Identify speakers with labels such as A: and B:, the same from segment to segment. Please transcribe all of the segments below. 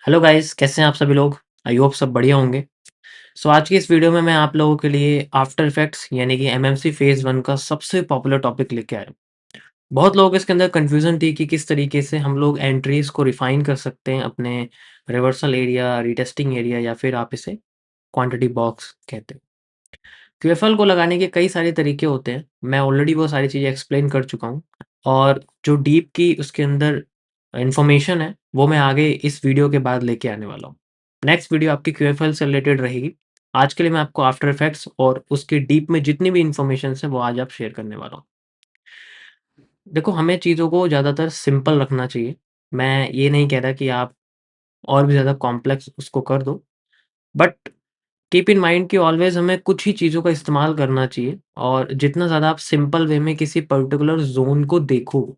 A: Hello guys, कैसे हैं आप सभी लोग? आई होप सब बढ़िया होंगे। सो आज की इस वीडियो में मैं आप लोगों के लिए आफ्टर इफेक्ट्स यानी कि एमएमसी फेज़ 1 का सबसे पॉपुलर टॉपिक लेके आया हूँ। बहुत लोगों को इसके अंदर कन्फ्यूज़न थी कि किस तरीके से हम लोग एंट्रीज़ को रिफ़ाइन कर सकते हैं अपने रिवर्सल एरिया, रीटेस्टिंग एरिया या फिर आप इसे क्वांटिटी बॉक्स कहते हैं। क्यूएफएल को लगाने के कई सारे तरीके होते हैं। मैं ऑलरेडी वो सारी चीज़ें एक्सप्लेन कर चुका हूँ और जो डीप की उसके अंदर इन्फॉर्मेशन है, वो मैं आगे इस वीडियो के बाद लेके आने वाला हूँ। नेक्स्ट वीडियो आपकी क्यूएफएल से रिलेटेड रहेगी। आज के लिए मैं आपको आफ्टर इफेक्ट्स और उसके डीप में जितनी भी इन्फॉर्मेशंस है, वो आज आप शेयर करने वाला हूँ। देखो, हमें चीज़ों को ज़्यादातर सिंपल रखना चाहिए। मैं ये नहीं कह रहा कि आप और भी ज़्यादा कॉम्प्लेक्स उसको कर दो, बट कीप इन माइंड कि ऑलवेज़ हमें कुछ ही चीज़ों का इस्तेमाल करना चाहिए और जितना ज़्यादा आप सिंपल वे में किसी पर्टिकुलर ज़ोन को देखो,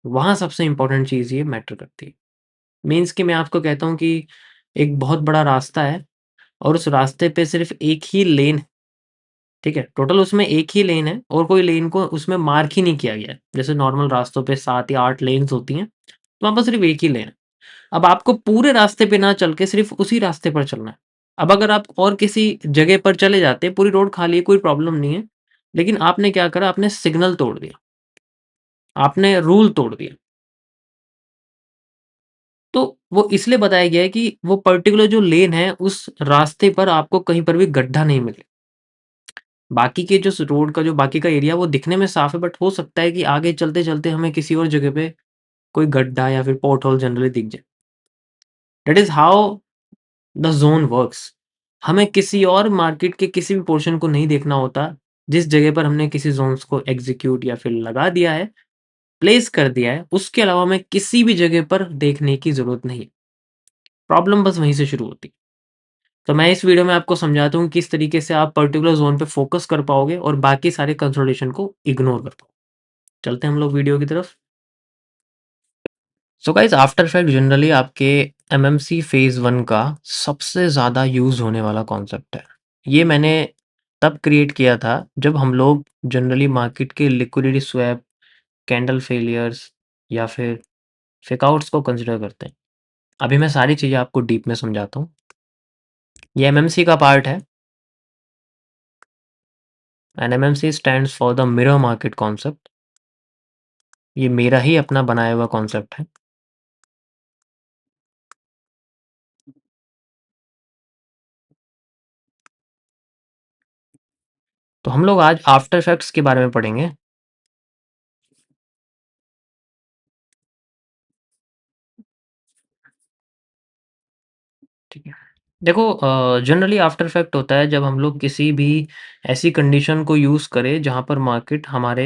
A: वहाँ सबसे इम्पोर्टेंट चीज़ ये मैटर करती है। मीन्स कि मैं आपको कहता हूँ कि एक बहुत बड़ा रास्ता है और उस रास्ते पे सिर्फ़ एक ही लेन है, ठीक है? टोटल उसमें एक ही लेन है और कोई लेन को उसमें मार्क ही नहीं किया गया है। जैसे नॉर्मल रास्तों पे 7 या 8 लेन्स होती हैं, तो वहाँ पर सिर्फ़ एक ही लेन है। अब आपको पूरे रास्ते पे ना चल के सिर्फ़ उसी रास्ते पर चलना है। अब अगर आप और किसी जगह पर चले जाते, पूरी रोड खाली है, कोई प्रॉब्लम नहीं है। लेकिन आपने क्या करा, आपने सिग्नल तोड़ दिया, आपने रूल तोड़ दिया। तो वो इसलिए बताया गया है कि वो पर्टिकुलर जो लेन है, उस रास्ते पर आपको कहीं पर भी गड्ढा नहीं मिले। बाकी के जो स रोड का जो बाकी का एरिया वो दिखने में साफ़ है, बट हो सकता है कि आगे चलते-चलते हमें किसी और जगह पे कोई गड्ढा या फिर पॉट होल जनरली दिख जाए। That is how the zone works. हमें किसी और मार्केट के किसी भी पोर्शन को नहीं देखना होता, जिस जगह पर हमने किसी ज़ोन्स को एग्ज़ीक्यूट या फिर लगा दिया है, प्लेस कर दिया है, उसके अलावा हमें किसी भी जगह पर देखने की ज़रूरत नहीं है। प्रॉब्लम बस वहीं से शुरू होती है। तो मैं इस वीडियो में आपको समझाता हूँ किस तरीके से आप पर्टिकुलर ज़ोन पे फ़ोकस कर पाओगे और बाकी सारे कंसोलिडेशन को इग्नोर कर पाओगे। चलते हैं हम लोग वीडियो की तरफ। So guys, after effect generally आपके एमएमसी फेज़ 1 का सबसे ज़्यादा यूज़ होने वाला कॉन्सेप्ट है। ये मैंने तब क्रिएट किया था जब हम लोग जनरली मार्केट के लिक्विडिटी स्वैप, कैंडल फेलियर्स या फिर फेकआउट्स को कंसीडर करते हैं। अभी मैं सारी चीज़ें आपको डीप में समझाता हूँ। ये एमएमसी का पार्ट है and MMC stands for the mirror market concept. ये मेरा ही अपना बनाया हुआ कॉन्सेप्ट है। तो हम लोग आज आफ्टर इफेक्ट्स के बारे में पढ़ेंगे। ठीक है। देखो, जनरली आफ्टर इफेक्ट होता है जब हम लोग किसी भी ऐसी कंडीशन को यूज़ करें जहाँ पर मार्केट हमारे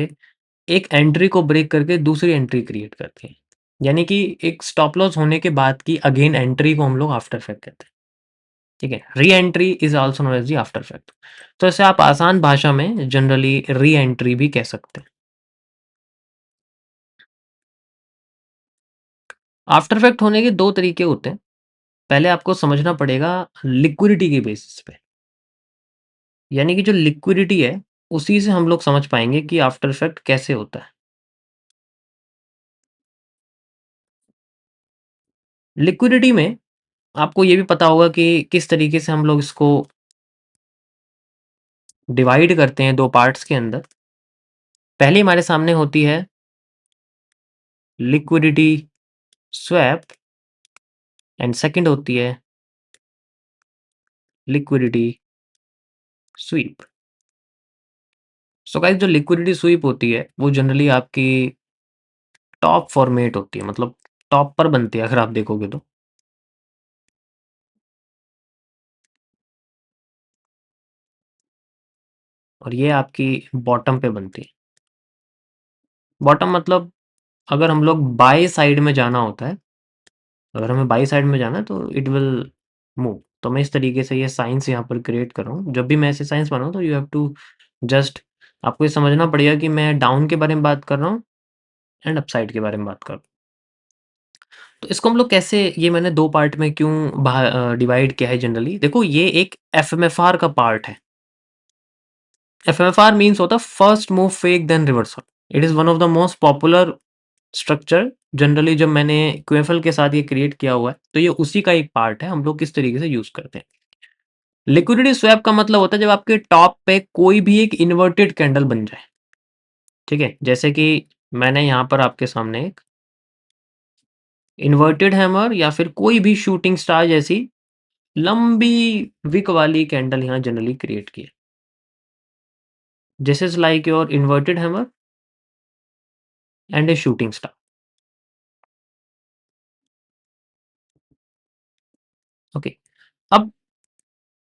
A: एक एंट्री को ब्रेक करके दूसरी एंट्री क्रिएट करती है। यानी कि एक स्टॉप लॉस होने के बाद की अगेन एंट्री को हम लोग आफ्टर इफेक्ट कहते हैं। ठीक है? Re-entry is also known as the after effect. तो इसे आप आसान भाषा में जनरली री-एंट्री भी कह सकते हैं। आफ्टर इफेक्ट होने के 2 तरीके होते हैं। पहले आपको समझना पड़ेगा लिक्विडिटी के बेसिस पे। यानी कि जो लिक्विडिटी है, उसी से हम लोग समझ पाएँगे कि आफ्टर इफेक्ट कैसे होता है। लिक्विडिटी में आपको ये भी पता होगा कि किस तरीके से हम लोग इसको डिवाइड करते हैं 2 पार्ट्स के अंदर। पहली हमारे सामने होती है लिक्विडिटी स्वैप एंड सेकंड होती है लिक्विडिटी स्वीप। सो गाइस, जो लिक्विडिटी स्वीप होती है, वो जनरली आपकी टॉप फॉर्मेट होती है, मतलब टॉप पर बनती है अगर आप देखोगे तो। और ये आपकी बॉटम पे बनती है। बॉटम मतलब अगर हम लोग बाय साइड में जाना होता है, अगर हमें बाई साइड में जाना है तो इट विल मूव। तो मैं इस तरीके से ये साइंस यहाँ पर क्रिएट कर रहा हूँ। जब भी मैं ऐसे साइंस बनाऊँ तो यू हैव टू जस्ट आपको ये समझना पड़ेगा कि मैं डाउन के बारे में बात कर रहा हूँ एंड अपसाइड के बारे में बात कर रहा हूँ। तो इसको हम लोग कैसे, ये मैंने 2 पार्ट में क्यों डिवाइड किया है जनरली। देखो, ये एक एफएमएफआर का पार्ट है। एफएमएफआर मीन्स होता है first move fake then reversal. It is one of the most popular structure generally जब मैंने क्यूएफएल के साथ ये क्रिएट किया हुआ है, तो ये उसी का एक पार्ट है, हम लोग किस तरीके से यूज़ करते हैं। लिक्विडिटी स्वैप का मतलब होता है जब आपके टॉप पे कोई भी एक इन्वर्टेड कैंडल बन जाए, ठीक है? जैसे कि मैंने यहाँ पर आपके सामने एक इन्वर्टेड हैमर या फिर कोई भी शूटिंग स्टार जैसी लंबी विक वाली कैंडल यहाँ जनरली क्रिएट की है। This is like your inverted hammer and A shooting star. Okay. अब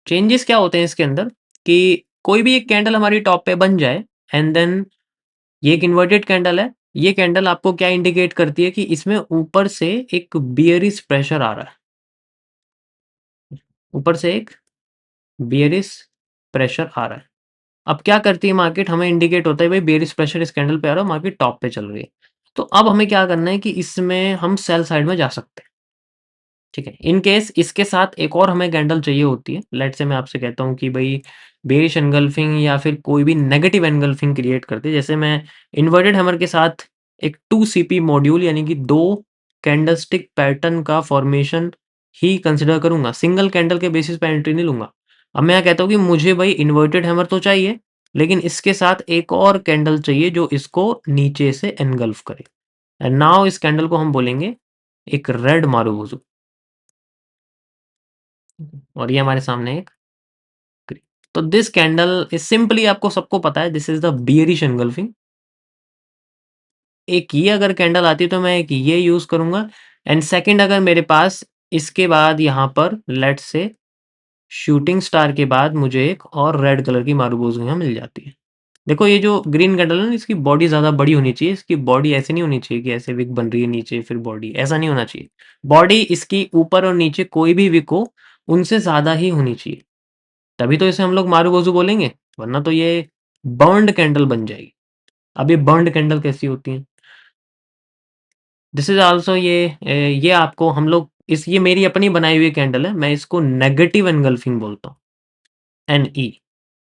A: चेंजेस क्या होते हैं इसके अंदर कि कोई भी एक कैंडल हमारी टॉप पे बन जाए एंड देन ये एक इन्वर्टेड कैंडल है। ये कैंडल आपको क्या इंडिकेट करती है कि इसमें ऊपर से एक बियरिश प्रेशर आ रहा है। ऊपर से एक बियरिश प्रेशर आ रहा है। अब क्या करती है मार्केट, हमें इंडिकेट होता है भाई बेयरिश प्रेशर इस कैंडल पे आ रहा है, मार्केट टॉप पे चल रही है। तो अब हमें क्या करना है कि इसमें हम सेल साइड में जा सकते हैं, ठीक है। इन केस इसके साथ एक और हमें कैंडल चाहिए होती है। लेट्स से मैं आपसे कहता हूँ कि भाई बेयरिश एंगल्फिंग या फिर कोई भी नेगेटिव एंगल्फिंग क्रिएट करते हैं। जैसे मैं इन्वर्टेड हैमर के साथ एक 2 CP मॉड्यूल यानी कि 2 कैंडलस्टिक पैटर्न का फॉर्मेशन ही कंसिडर करूँगा, सिंगल कैंडल के बेसिस पे एंट्री नहीं लूँगा। अब मैं यहाँ कहता हूँ कि मुझे भाई इन्वर्टेड हैमर तो चाहिए, लेकिन इसके साथ एक और कैंडल चाहिए जो इसको नीचे से एनगल्फ करे। एंड नाउ इस कैंडल को हम बोलेंगे एक रेड मारुबुरु। और ये हमारे सामने एक ग्रीन। तो दिस कैंडल इज सिंपली, आपको सबको पता है, this is the bearish engulfing. एक ये अगर कैंडल आती है तो मैं एक ये यूज करूंगा। एंड सेकंड अगर मेरे पास इसके बाद यहाँ पर लेट्स से शूटिंग स्टार के बाद मुझे एक और रेड कलर की मारुबुरु यहाँ मिल जाती है। देखो ये जो ग्रीन कैंडल है ना, इसकी बॉडी ज़्यादा बड़ी होनी चाहिए। इसकी बॉडी ऐसे नहीं होनी चाहिए कि ऐसे विक बन रही है नीचे फिर बॉडी, ऐसा नहीं होना चाहिए। बॉडी इसकी ऊपर और नीचे कोई भी विक हो, उनसे ज़्यादा ही होनी चाहिए, तभी तो इसे हम लोग मारुबुरु बोलेंगे, वरना तो ये बर्न्ड कैंडल बन जाएगी। अब ये बर्न्ड कैंडल कैसी होती है? दिस इज आल्सो ये आपको हम लोग इस ये मेरी अपनी बनाई हुई कैंडल है, मैं इसको नेगेटिव एनगल्फिंग बोलता हूँ, NE।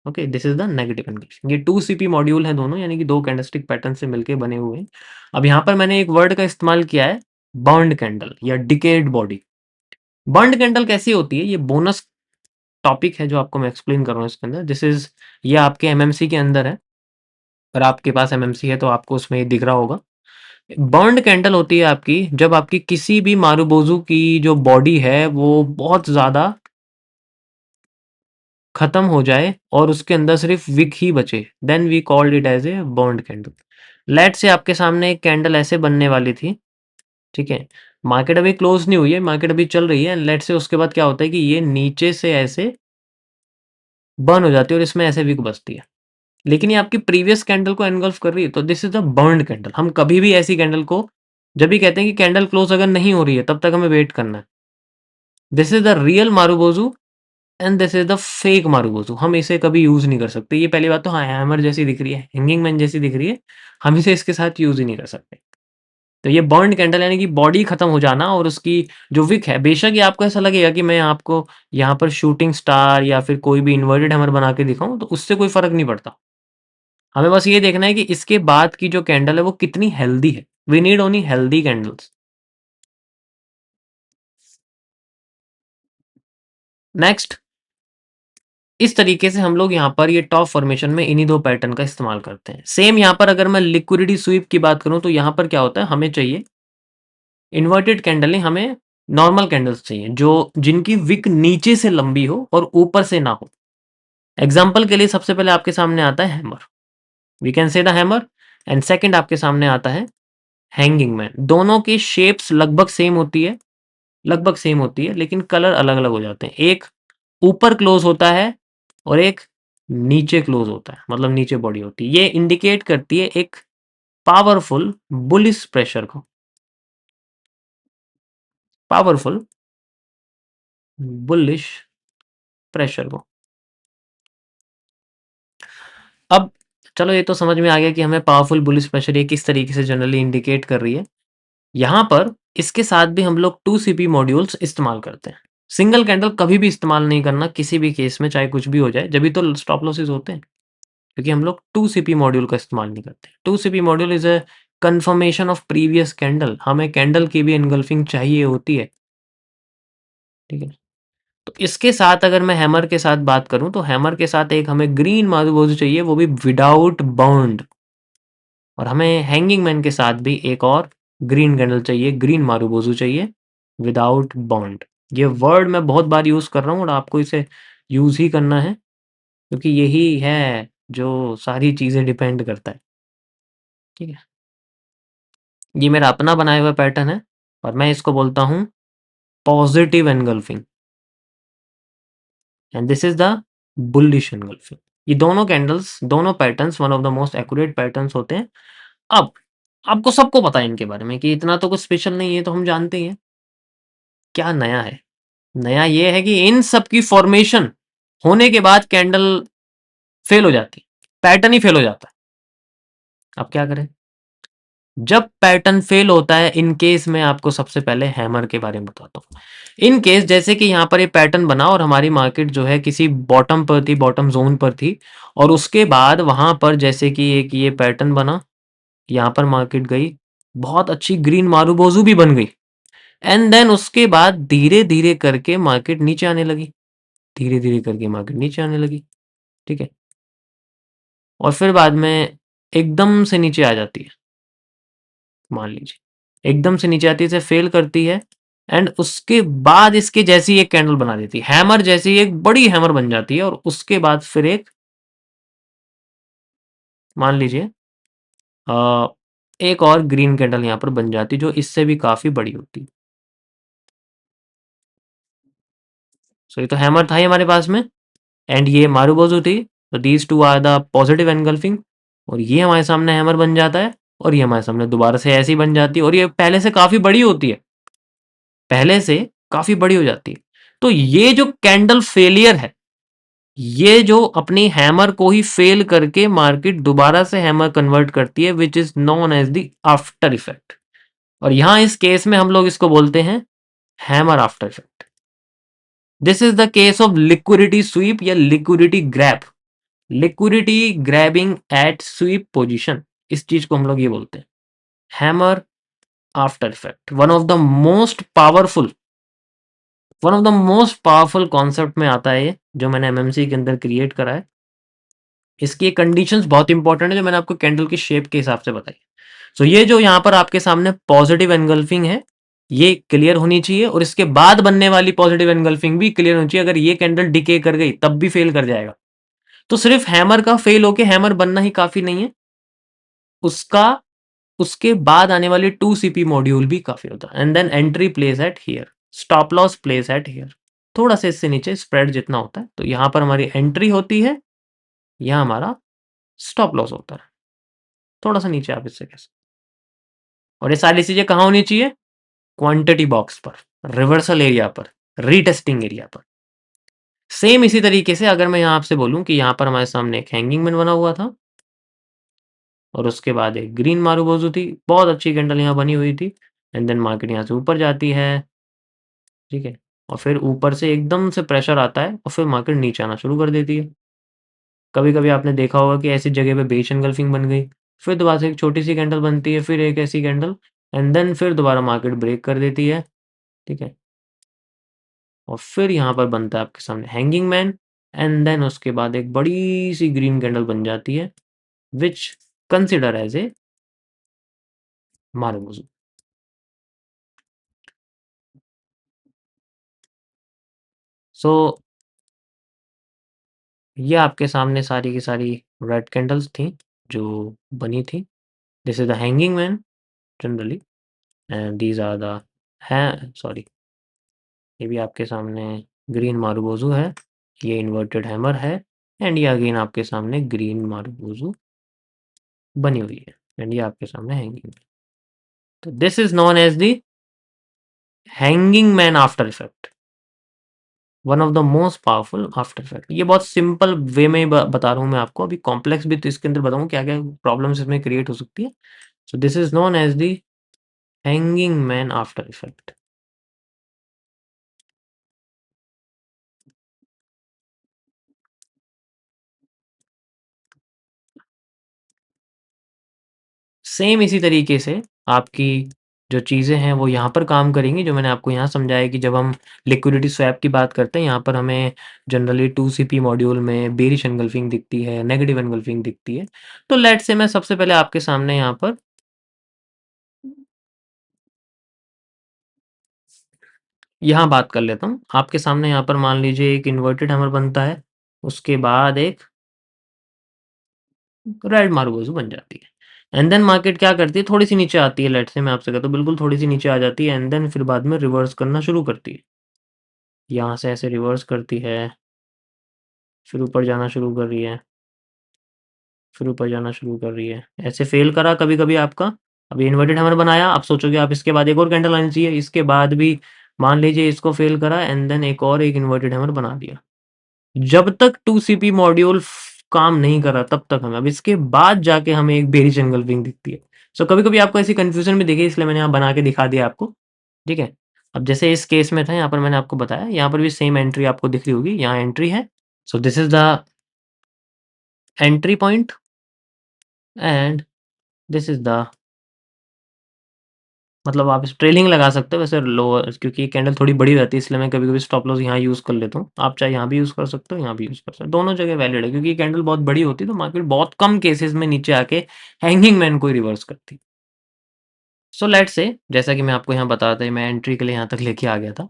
A: Okay, this is the negative engulfing. ये 2 CP मॉड्यूल हैं दोनों, यानी कि 2 कैंडलस्टिक पैटर्न से मिलके बने हुए हैं। अब यहाँ पर मैंने एक वर्ड का इस्तेमाल किया है, बर्न्ड कैंडल या डिकेड बॉडी। बर्न्ड कैंडल कैसी होती है, ये बोनस टॉपिक है जो आपको मैं एक्सप्लेन कर रहा हूँ इसके अंदर। दिस इज ये आपके एमएमसी के अंदर है, अगर आपके पास एमएमसी है तो आपको उसमें ये दिख रहा होगा। बर्न्ड कैंडल होती है आपकी जब आपकी किसी भी मारुबुरु की जो बॉडी है वो बहुत ज़्यादा खत्म हो जाए और उसके अंदर सिर्फ विक ही बचे, then we called it as a burned candle. लेट से आपके सामने एक कैंडल ऐसे बनने वाली थी, ठीक है। मार्केट अभी क्लोज नहीं हुई है, मार्केट अभी चल रही है। लेट से उसके बाद क्या होता है कि ये नीचे से ऐसे बर्न हो जाती है और इसमें ऐसे विक बचती है, लेकिन ये आपकी प्रीवियस कैंडल को एनगल्फ कर रही है, तो this is the burned candle. हम कभी भी ऐसी कैंडल को जब भी कहते हैं कि कैंडल क्लोज अगर नहीं हो रही है तब तक हमें वेट करना है। This is the real marubozu and this is the fake marubozu. हम इसे कभी यूज नहीं कर सकते। ये पहली बात तो, हाँ हैमर जैसी दिख रही है, हैंगिंग मैन जैसी दिख रही है, हम इसे इसके साथ यूज ही नहीं कर सकते। तो ये बर्न्ड कैंडल यानी कि बॉडी खत्म हो जाना और उसकी जो विक है, बेशक ये आपको ऐसा लगेगा कि मैं आपको यहाँ पर शूटिंग स्टार या फिर कोई भी इन्वर्टेड हैमर बना के दिखाऊं, तो उससे कोई फर्क नहीं पड़ता। हमें बस ये देखना है कि इसके बाद की जो कैंडल है वो कितनी हेल्दी है। We need only healthy candles. Next, इस तरीके से हम लोग यहाँ पर ये टॉप फॉर्मेशन में इन्हीं 2 पैटर्न का इस्तेमाल करते हैं। सेम यहाँ पर अगर मैं लिक्विडिटी स्वीप की बात करूँ तो यहाँ पर क्या होता है, हमें चाहिए इन्वर्टेड कैंडल नहीं, हमें नॉर्मल कैंडल्स चाहिए जो जिनकी विक नीचे से लंबी हो और ऊपर से ना हो। एग्जाम्पल के लिए सबसे पहले आपके सामने आता है hammer, we can say the hammer. And second आपके सामने आता है हैंगिंग मैन। दोनों की शेप्स लगभग सेम होती है, लगभग सेम होती है, लेकिन कलर अलग-अलग हो जाते हैं। एक ऊपर क्लोज होता है और एक नीचे क्लोज होता है, मतलब नीचे बॉडी होती है। ये इंडिकेट करती है एक पावरफुल बुलिश प्रेशर को, पावरफुल बुलिश प्रेशर को। अब चलो ये तो समझ में आ गया कि हमें पावरफुल बुलिश प्रेशर ये किस तरीके से जनरली इंडिकेट कर रही है। यहाँ पर इसके साथ भी हम लोग 2 CP मॉड्यूल्स इस्तेमाल करते हैं। सिंगल कैंडल कभी भी इस्तेमाल नहीं करना किसी भी केस में, चाहे कुछ भी हो जाए, जभी तो स्टॉप लॉसेस होते हैं, क्योंकि हम लोग 2 CP मॉड्यूल का इस्तेमाल नहीं करते। 2 CP module is a confirmation of previous candle, हमें कैंडल की भी एनगल्फिंग चाहिए होती है, ठीक है। तो इसके साथ अगर मैं हैमर के साथ बात करूं तो हैमर के साथ एक हमें ग्रीन मारुबोजू चाहिए, वो भी विदाउट बाउंड। और हमें हैंगिंग मैन के साथ भी एक और ग्रीन कैंडल चाहिए, ग्रीन मारुबोजू चाहिए विदाउट बाउंड। ये वर्ड मैं बहुत बार यूज़ कर रहा हूँ और आपको इसे यूज़ ही करना है, क्योंकि यही है जो सारी चीज़ें डिपेंड करता है, ठीक है। ये मेरा अपना बनाया हुआ पैटर्न है और मैं इसको बोलता हूँ positive engulfing, and this is the bullish engulfing. ये दोनों कैंडल्स, दोनों patterns one of the most accurate patterns होते हैं। अब आपको सबको पता है इनके बारे में कि इतना तो कुछ स्पेशल नहीं है, तो हम जानते ही हैं। क्या नया है? नया ये है कि इन सब की फॉर्मेशन होने के बाद कैंडल फेल हो जाती है, पैटर्न ही फेल हो जाता है। अब क्या करें? जब पैटर्न फेल होता है, इन केस में आपको सबसे पहले हैमर के बारे में बताता हूँ। इन केस जैसे कि यहाँ पर ये पैटर्न बना और हमारी मार्केट जो है किसी बॉटम पर थी, बॉटम जोन पर थी, और उसके बाद वहां पर जैसे कि एक ये पैटर्न बना, यहाँ पर मार्केट गई, बहुत अच्छी ग्रीन मारुबोजू भी बन गई, एंड देन उसके बाद धीरे धीरे करके मार्केट नीचे आने लगी, धीरे धीरे करके मार्केट नीचे आने लगी, ठीक है। और फिर बाद में एकदम से नीचे आ जाती है, मान लीजिए एकदम से नीचे आती है, इसे फेल करती है, एंड उसके बाद इसके जैसी एक कैंडल बना देती है, हैमर जैसी एक बड़ी हैमर बन जाती है, और उसके बाद फिर एक, मान लीजिए अ, एक और ग्रीन कैंडल यहाँ पर बन जाती जो इससे भी काफी बड़ी होती। सो ये तो हैमर था ही हमारे पास में, एंड ये मारुबोजू थी, तो these two are the positive engulfing. और ये हमारे सामने हैमर बन जाता है, और ये हमारे सामने दोबारा से ऐसी बन जाती है, और ये पहले से काफी बड़ी होती है, पहले से काफी बड़ी हो जाती है। तो ये जो कैंडल फेलियर है, ये जो अपनी हैमर को ही फेल करके मार्केट दोबारा से हैमर कन्वर्ट करती है, which is known as the after effect. और यहां इस केस में हम लोग इसको बोलते हैं hammer after effect. This is the case of liquidity sweep या liquidity grab, liquidity grabbing at sweep position, इस चीज को हम लोग ये बोलते हैं hammer after effect. One of the most powerful concept में आता है ये, जो मैंने एमएमसी के अंदर क्रिएट करा है। इसकी कंडीशंस बहुत इंपॉर्टेंट है, जो मैंने आपको कैंडल की शेप के हिसाब से बताई। सो ये जो यहाँ पर आपके सामने पॉजिटिव एनगल्फिंग है, ये क्लियर होनी चाहिए, और इसके बाद बनने वाली पॉजिटिव एनगल्फिंग भी क्लियर होनी चाहिए। अगर ये कैंडल डिके कर गई तब भी फेल कर जाएगा। तो सिर्फ हैमर का फेल होके हैमर बनना ही काफी नहीं है, उसका उसके बाद आने वाले 2 CP मॉड्यूल भी काफी होता है। And then entry place at here, stop loss place at here, थोड़ा सा इससे नीचे स्प्रेड जितना होता है, तो यहाँ पर हमारी एंट्री होती है, यहाँ हमारा स्टॉप लॉस होता है, थोड़ा सा नीचे आप इससे कह सकते। और ये सारी चीजें कहाँ होनी चाहिए? क्वांटिटी बॉक्स पर, रिवर्सल एरिया पर, रीटेस्टिंग एरिया पर। सेम इसी तरीके से अगर मैं यहाँ आपसे बोलूँ कि यहाँ पर हमारे सामने एक हैंगिंग मैन बना हुआ था, और उसके बाद एक ग्रीन मारुबोजू थी, बहुत अच्छी कैंडल यहाँ बनी हुई थी, एंड देन मार्केट यहाँ से ऊपर जाती है, ठीक है, और फिर ऊपर से एकदम से प्रेशर आता है और फिर मार्केट नीचे आना शुरू कर देती है। कभी कभी आपने देखा होगा कि ऐसी जगह पे बेच एनगल्फिंग बन गई, फिर दोबारा से एक छोटी सी कैंडल बनती है, फिर एक ऐसी कैंडल, एंड देन फिर दोबारा मार्केट ब्रेक कर देती है, ठीक है, और फिर यहाँ पर बनता है आपके सामने हैंगिंग मैन, एंड देन उसके बाद एक बड़ी सी ग्रीन कैंडल बन जाती है, विच कंसिडर एज ए मारुबोजू। सो ये आपके सामने सारी की सारी रेड कैंडल्स थी जो बनी थी। This is the hanging man generally, and these are the, है सॉरी, ये भी आपके सामने ग्रीन मारुबोजू है, ये इन्वर्टेड हैमर है, एंड ये अगेन आपके सामने ग्रीन मारुबोजू बनी हुई है, एंड ये आपके सामने हैंगिंग। तो this is known as the hanging man after effect, one of the most powerful after effect. ये बहुत सिंपल वे में बता रहा हूँ मैं आपको, अभी कॉम्प्लेक्स भी तो इसके अंदर बताऊँ क्या क्या प्रॉब्लम्स इसमें क्रिएट हो सकती है। So this is known as the hanging man after effect. Same इसी तरीके से आपकी जो चीज़ें हैं वो यहाँ पर काम करेंगी, जो मैंने आपको यहाँ समझाया कि जब हम लिक्विडिटी स्वैप की बात करते हैं, यहाँ पर हमें जनरली 2CP मॉड्यूल में बेरिश एनगल्फिंग दिखती है, नेगेटिव एनगल्फिंग दिखती है। तो लेट्स से मैं सबसे पहले आपके सामने यहाँ पर यहाँ बात कर लेता हूँ। आपके सामने यहाँ पर मान लीजिए एक इन्वर्टेड हैमर बनता है, उसके बाद एक रेड मार्गोज़ बन जाती है। एंड देन मार्केट क्या करती है, थोड़ी-सी नीचे आती है, लेट्स से मैं आपसे कहता हूँ बिल्कुल थोड़ी-सी नीचे आ जाती है एंड देन फिर बाद में रिवर्स करना शुरू करती है। यहाँ से ऐसे रिवर्स करती है, फिर ऊपर जाना शुरू कर रही है, फिर ऊपर जाना शुरू कर रही है। ऐसे फ़ेल करा कभी-कभी आपका, अभी इन्वर्टेड हैमर बनाया, आप सोचोगे आप इसके बाद एक और कैंडल आनी चाहिए, इसके बाद भी मान लीजिए इसको फ़ेल करा एंड देन एक इन्वर्टेड हैमर बना दिया। जब तक 2CP मॉड्यूल काम नहीं कर रहा तब तक हमें, अब इसके बाद जाके हमें एक बेरिश एनगल्फिंग दिखती है। सो कभी-कभी आपको ऐसी कन्फ्यूज़न भी दिखी, इसलिए मैंने यहाँ बना के दिखा दिया आपको, ठीक है? अब जैसे इस केस में था, यहाँ पर मैंने आपको बताया, यहाँ पर भी सेम एंट्री आपको दिख रही होगी, यहाँ एंट्री है। So this is the entry point and this is the, मतलब आप इस ट्रेलिंग लगा सकते हो वैसे लोअर, क्योंकि ये कैंडल थोड़ी बड़ी रहती है इसलिए मैं कभी-कभी स्टॉप लॉस यहाँ यूज़ कर लेता हूँ। आप चाहे यहाँ भी यूज़ कर सकते हो, यहाँ भी यूज़ कर सकते हो। दोनों जगह वैलिड है, क्योंकि ये कैंडल बहुत बड़ी होती है तो मार्केट बहुत कम केसेज़ में नीचे आके हैंगिंग मैन को ही रिवर्स करती है। सो लेट्स से, जैसा कि मैं आपको यहाँ बता रहा था, मैं एंट्री के लिए यहाँ तक लेके आ गया था।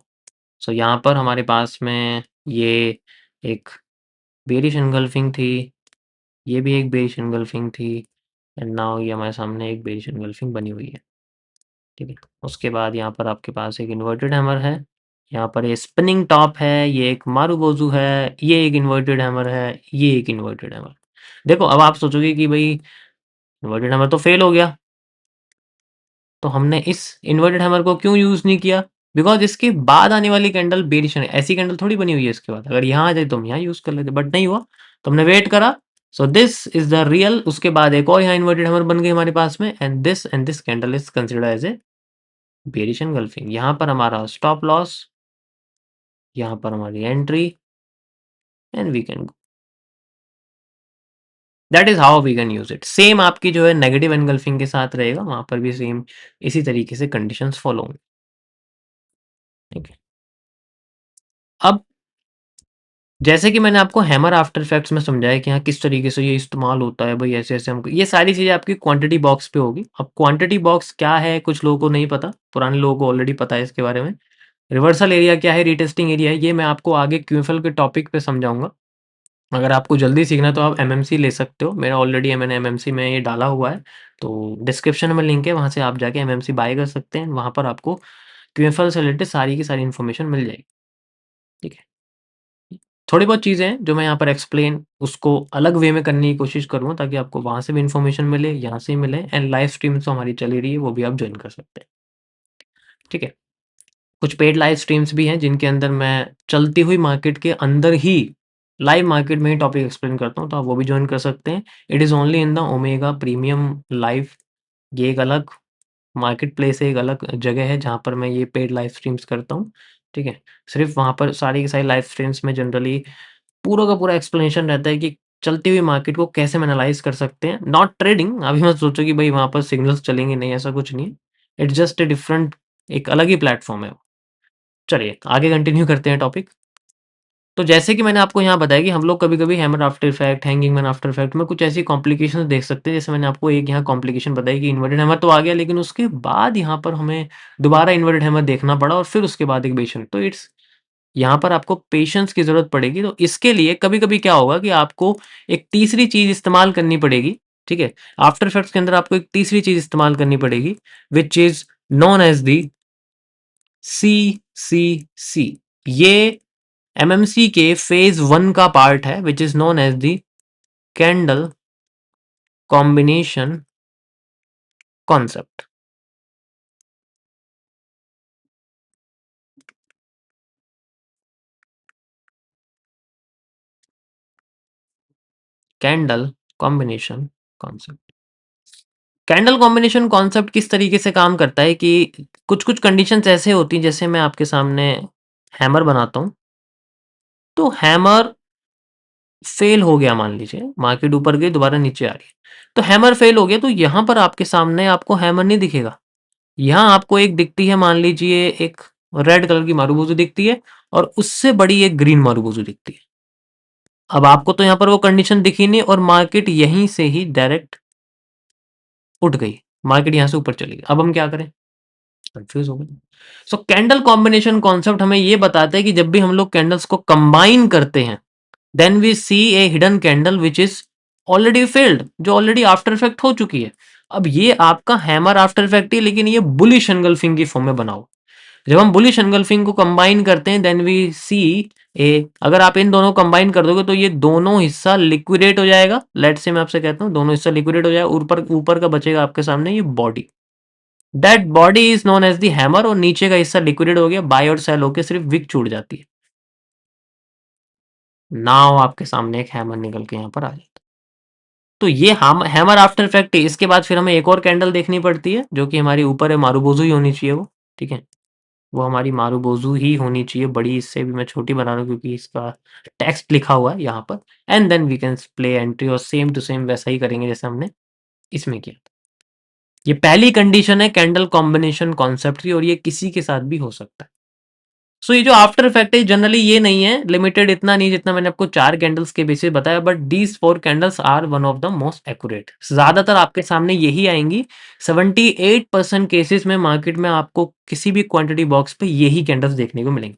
A: सो यहाँ पर हमारे पास में ये एक बेयरिश एनगल्फिंग थी, ये भी एक बेयरिश एनगल्फिंग थी एंड नाउ ये हमारे सामने एक बेयरिश एनगल्फिंग बनी हुई है। ठीक है। उसके बाद यहाँ पर आपके पास एक इन्वर्टेड हैमर है, यहाँ पर ये स्पिनिंग टॉप है, ये एक मारुबोज़ू है, ये एक इन्वर्टेड हैमर है, ये एक इन्वर्टेड हैमर। देखो अब आप सोचोगे कि भई इन्वर्टेड हैमर तो फ़ेल हो गया, तो हमने इस इन्वर्टेड हैमर को क्यों यूज़ नहीं किया? बिकॉज़ इसके बाद आने वाली कैंडल बेयरिश है, ऐसी कैंडल थोड़ी बनी हुई है इसके बाद। अगर यहाँ आ जाए तो हम यहाँ यूज़ कर लेते, बट नहीं हुआ, तो हमने वेट करा। So this is the real, उसके बाद एक और यहाँ इन्वर्टेड हैमर बन गई हमारे पास में and this candle is considered as a bearish engulfing. यहाँ पर हमारा स्टॉप लॉस, यहाँ पर हमारी entry and we can go. That is how we can use it. Same आपकी जो है नेगेटिव एनगल्फिंग के साथ रहेगा, वहाँ पर भी सेम इसी तरीके से कंडीशंस फॉलो होंगी। ठीक है। अब जैसे कि मैंने आपको हैमर आफ्टर इफेक्ट्स में समझाया कि हाँ, किस तरीके से ये इस्तेमाल होता है, भई ऐसे-ऐसे हम, ये सारी चीज़ें आपकी क्वांटिटी बॉक्स पे होगी। अब क्वांटिटी बॉक्स क्या है, कुछ लोगों को नहीं पता, पुराने लोगों को ऑलरेडी पता है इसके बारे में। रिवर्सल एरिया क्या है, रीटेस्टिंग एरिया है, ये मैं आपको आगे क्यूएफएल के टॉपिक पे समझाऊँगा। अगर आपको जल्दी सीखना है तो आप एमएमसी ले सकते हो। मेरा ऑलरेडी मैंने एमएमसी में ये डाला हुआ है, तो डिस्क्रिप्शन में लिंक है, वहाँ से आप जाके एमएमसी बाय कर सकते हैं। वहाँ पर आपको क्यूएफएल से रिलेटेड सारी की सारी इन्फॉर्मेशन मिल जाएगी, ठीक है। थोड़ी बहुत चीज़ें हैं जो मैं यहाँ पर एक्सप्लेन उसको अलग वे में करने की कोशिश करूँगा, ताकि आपको वहाँ से भी इन्फॉर्मेशन मिले, यहाँ से मिले एंड लाइव स्ट्रीम तो हमारी चल ही रही है, वो भी आप जॉइन कर सकते हैं, ठीक है। कुछ पेड लाइव स्ट्रीम्स भी हैं जिनके अंदर मैं चलती हुई मार्केट के अंदर ही लाइव मार्केट में ही टॉपिक एक्सप्लेन करता हूँ, तो आप वो भी जॉइन कर सकते हैं। It is only in the omega premium live. ये एक अलग मार्केट प्लेस है, एक अलग जगह है जहाँ पर मैं ये पेड लाइव स्ट्रीम्स करता हूँ, ठीक है। सिर्फ वहाँ पर सारी की सारी लाइव स्ट्रीम्स में जनरली पूरा का पूरा एक्सप्लेनेशन रहता है कि चलती हुई मार्केट को कैसे हम एनालाइज कर सकते हैं, नॉट ट्रेडिंग। अभी मत सोचो कि भाई वहाँ पर सिग्नल्स चलेंगे, नहीं, ऐसा कुछ नहीं है। इट्स जस्ट ए डिफरेंट, एक अलग ही प्लेटफॉर्म है। चलिए आगे कंटिन्यू करते हैं टॉपिक। तो जैसे कि मैंने आपको यहाँ बताया कि हम लोग कभी-कभी hammer after effect, hanging man after effect में कुछ ऐसी कॉम्प्लिकेशंस देख सकते हैं। जैसे मैंने आपको एक यहाँ कॉम्प्लिकेशन बताई कि इन्वर्टेड हैमर तो आ गया, लेकिन उसके बाद यहाँ पर हमें दोबारा इन्वर्टेड हैमर देखना पड़ा और फिर उसके बाद एक बेशन। तो इट्स, यहाँ पर आपको पेशेंस की ज़रूरत पड़ेगी। तो इसके लिए कभी-कभी क्या होगा कि आपको एक तीसरी चीज़ इस्तेमाल करनी पड़ेगी, ठीक है? आफ्टर इफेक्ट्स के अंदर आपको एक तीसरी चीज़ इस्तेमाल करनी पड़ेगी, which is known as the CCC. ये एमएमसी के फेज़ 1 का पार्ट है, which is known as the candle combination concept. Candle combination concept. Candle combination concept किस तरीके से काम करता है कि कुछ-कुछ कंडीशंस ऐसे होती हैं, जैसे मैं आपके सामने हैमर बनाता हूँ, तो हैमर फेल हो गया मान लीजिए, मार्केट ऊपर गई, दोबारा नीचे आ रही है। तो हैमर फेल हो गया, तो यहाँ पर आपके सामने आपको हैमर नहीं दिखेगा। यहाँ आपको एक दिखती है, मान लीजिए एक रेड कलर की मारूबोजू दिखती है और उससे बड़ी एक ग्रीन मारूबोजू दिखती है। अब आपको तो यहाँ पर वो कंडीशन दिखी नहीं और मार्केट यहीं से ही डायरेक्ट उठ गई, मार्केट यहाँ से ऊपर चली गई। अब हम क्या करें, कंफ्यूज हो गए। सो कैंडल कॉम्बिनेशन कॉन्सेप्ट हमें ये बताता है कि जब भी हम लोग कैंडल्स को कंबाइन करते हैं, then we see a hidden candle which is already failed, जो ऑलरेडी आफ्टर इफेक्ट हो चुकी है। अब ये आपका हैमर आफ्टर इफेक्ट है, लेकिन ये बुलिश एंगल्फिंग की फॉर्म में बना हुआ। जब हम बुलिश एंगल्फिंग को कंबाइन करते हैं, देन वी सी ए, अगर आप इन दोनों कंबाइन कर दोगे तो ये दोनों हिस्सा लिक्विडेट हो जाएगा। लेट्स से मैं आपसे कहता हूँ दोनों हिस्सा लिक्विडेट हो जाएगा, ऊपर ऊपर का बचेगा आपके सामने ये body. That body is known as the hammer, और नीचे का हिस्सा लिक्विडेट हो गया, बाय और सेल होकर सिर्फ विक छूट जाती है। नाउ आपके सामने एक हैमर निकल के यहाँ पर आ जाता है। तो ये हम हैमर आफ्टर इफेक्ट है। इसके बाद फिर हमें एक और कैंडल देखनी पड़ती है जो कि हमारी ऊपर है, मारूबोजू ही होनी चाहिए वो, ठीक है। वो हमारी मारूबोजू ही होनी चाहिए, बड़ी, इससे भी मैं छोटी बना रहा हूँ क्योंकि इसका टेक्स्ट लिखा हुआ है यहाँ पर। And then we can play entry, और सेम टू सेम वैसा ही करेंगे जैसे हमने इसमें किया। ये पहली कंडीशन है कैंडल कॉम्बिनेशन कॉन्सेप्ट की, और ये किसी के साथ भी हो सकता है। सो ये जो आफ्टर इफेक्ट है जनरली ये नहीं है लिमिटेड, इतना नहीं जितना मैंने आपको 4 कैंडल्स के बेसिस बताया, but these 4 candles are one of the most accurate. ज्यादातर आपके सामने यही आएंगी। 78% केसेस में मार्केट में आपको किसी भी क्वांटिटी बॉक्स पे यही कैंडल्स देखने को मिलेंगे।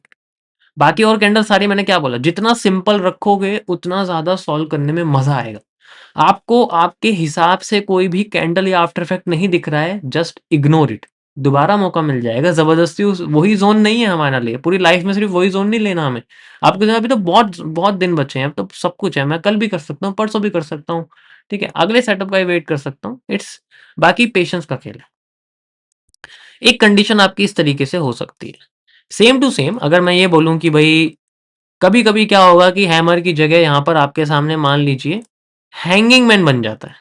A: बाकी और कैंडल सारी, मैंने क्या बोला, जितना सिंपल रखोगे उतना ज्यादा सॉल्व करने में मजा आएगा। आपको आपके हिसाब से कोई भी कैंडल या आफ्टर इफेक्ट नहीं दिख रहा है, जस्ट इग्नोर इट। दोबारा मौका मिल जाएगा, जबरदस्ती उस वही जोन नहीं है हमारे लिए, पूरी लाइफ में सिर्फ वही जोन नहीं लेना हमें। आपके साथ अभी तो बहुत बहुत दिन बचे हैं, अब तो सब कुछ है, मैं कल भी कर सकता हूँ, परसों भी कर सकता हूँ, ठीक है, अगले सेटअप का वेट कर सकता हूँ। इट्स बाकी पेशेंस का खेल है। एक कंडीशन आपकी इस तरीके से हो सकती है, सेम टू सेम। अगर मैं ये बोलूं कि भाई कभी कभी क्या होगा कि हैमर की जगह यहाँ पर आपके सामने मान लीजिए हैंगिंग मैन बन जाता है।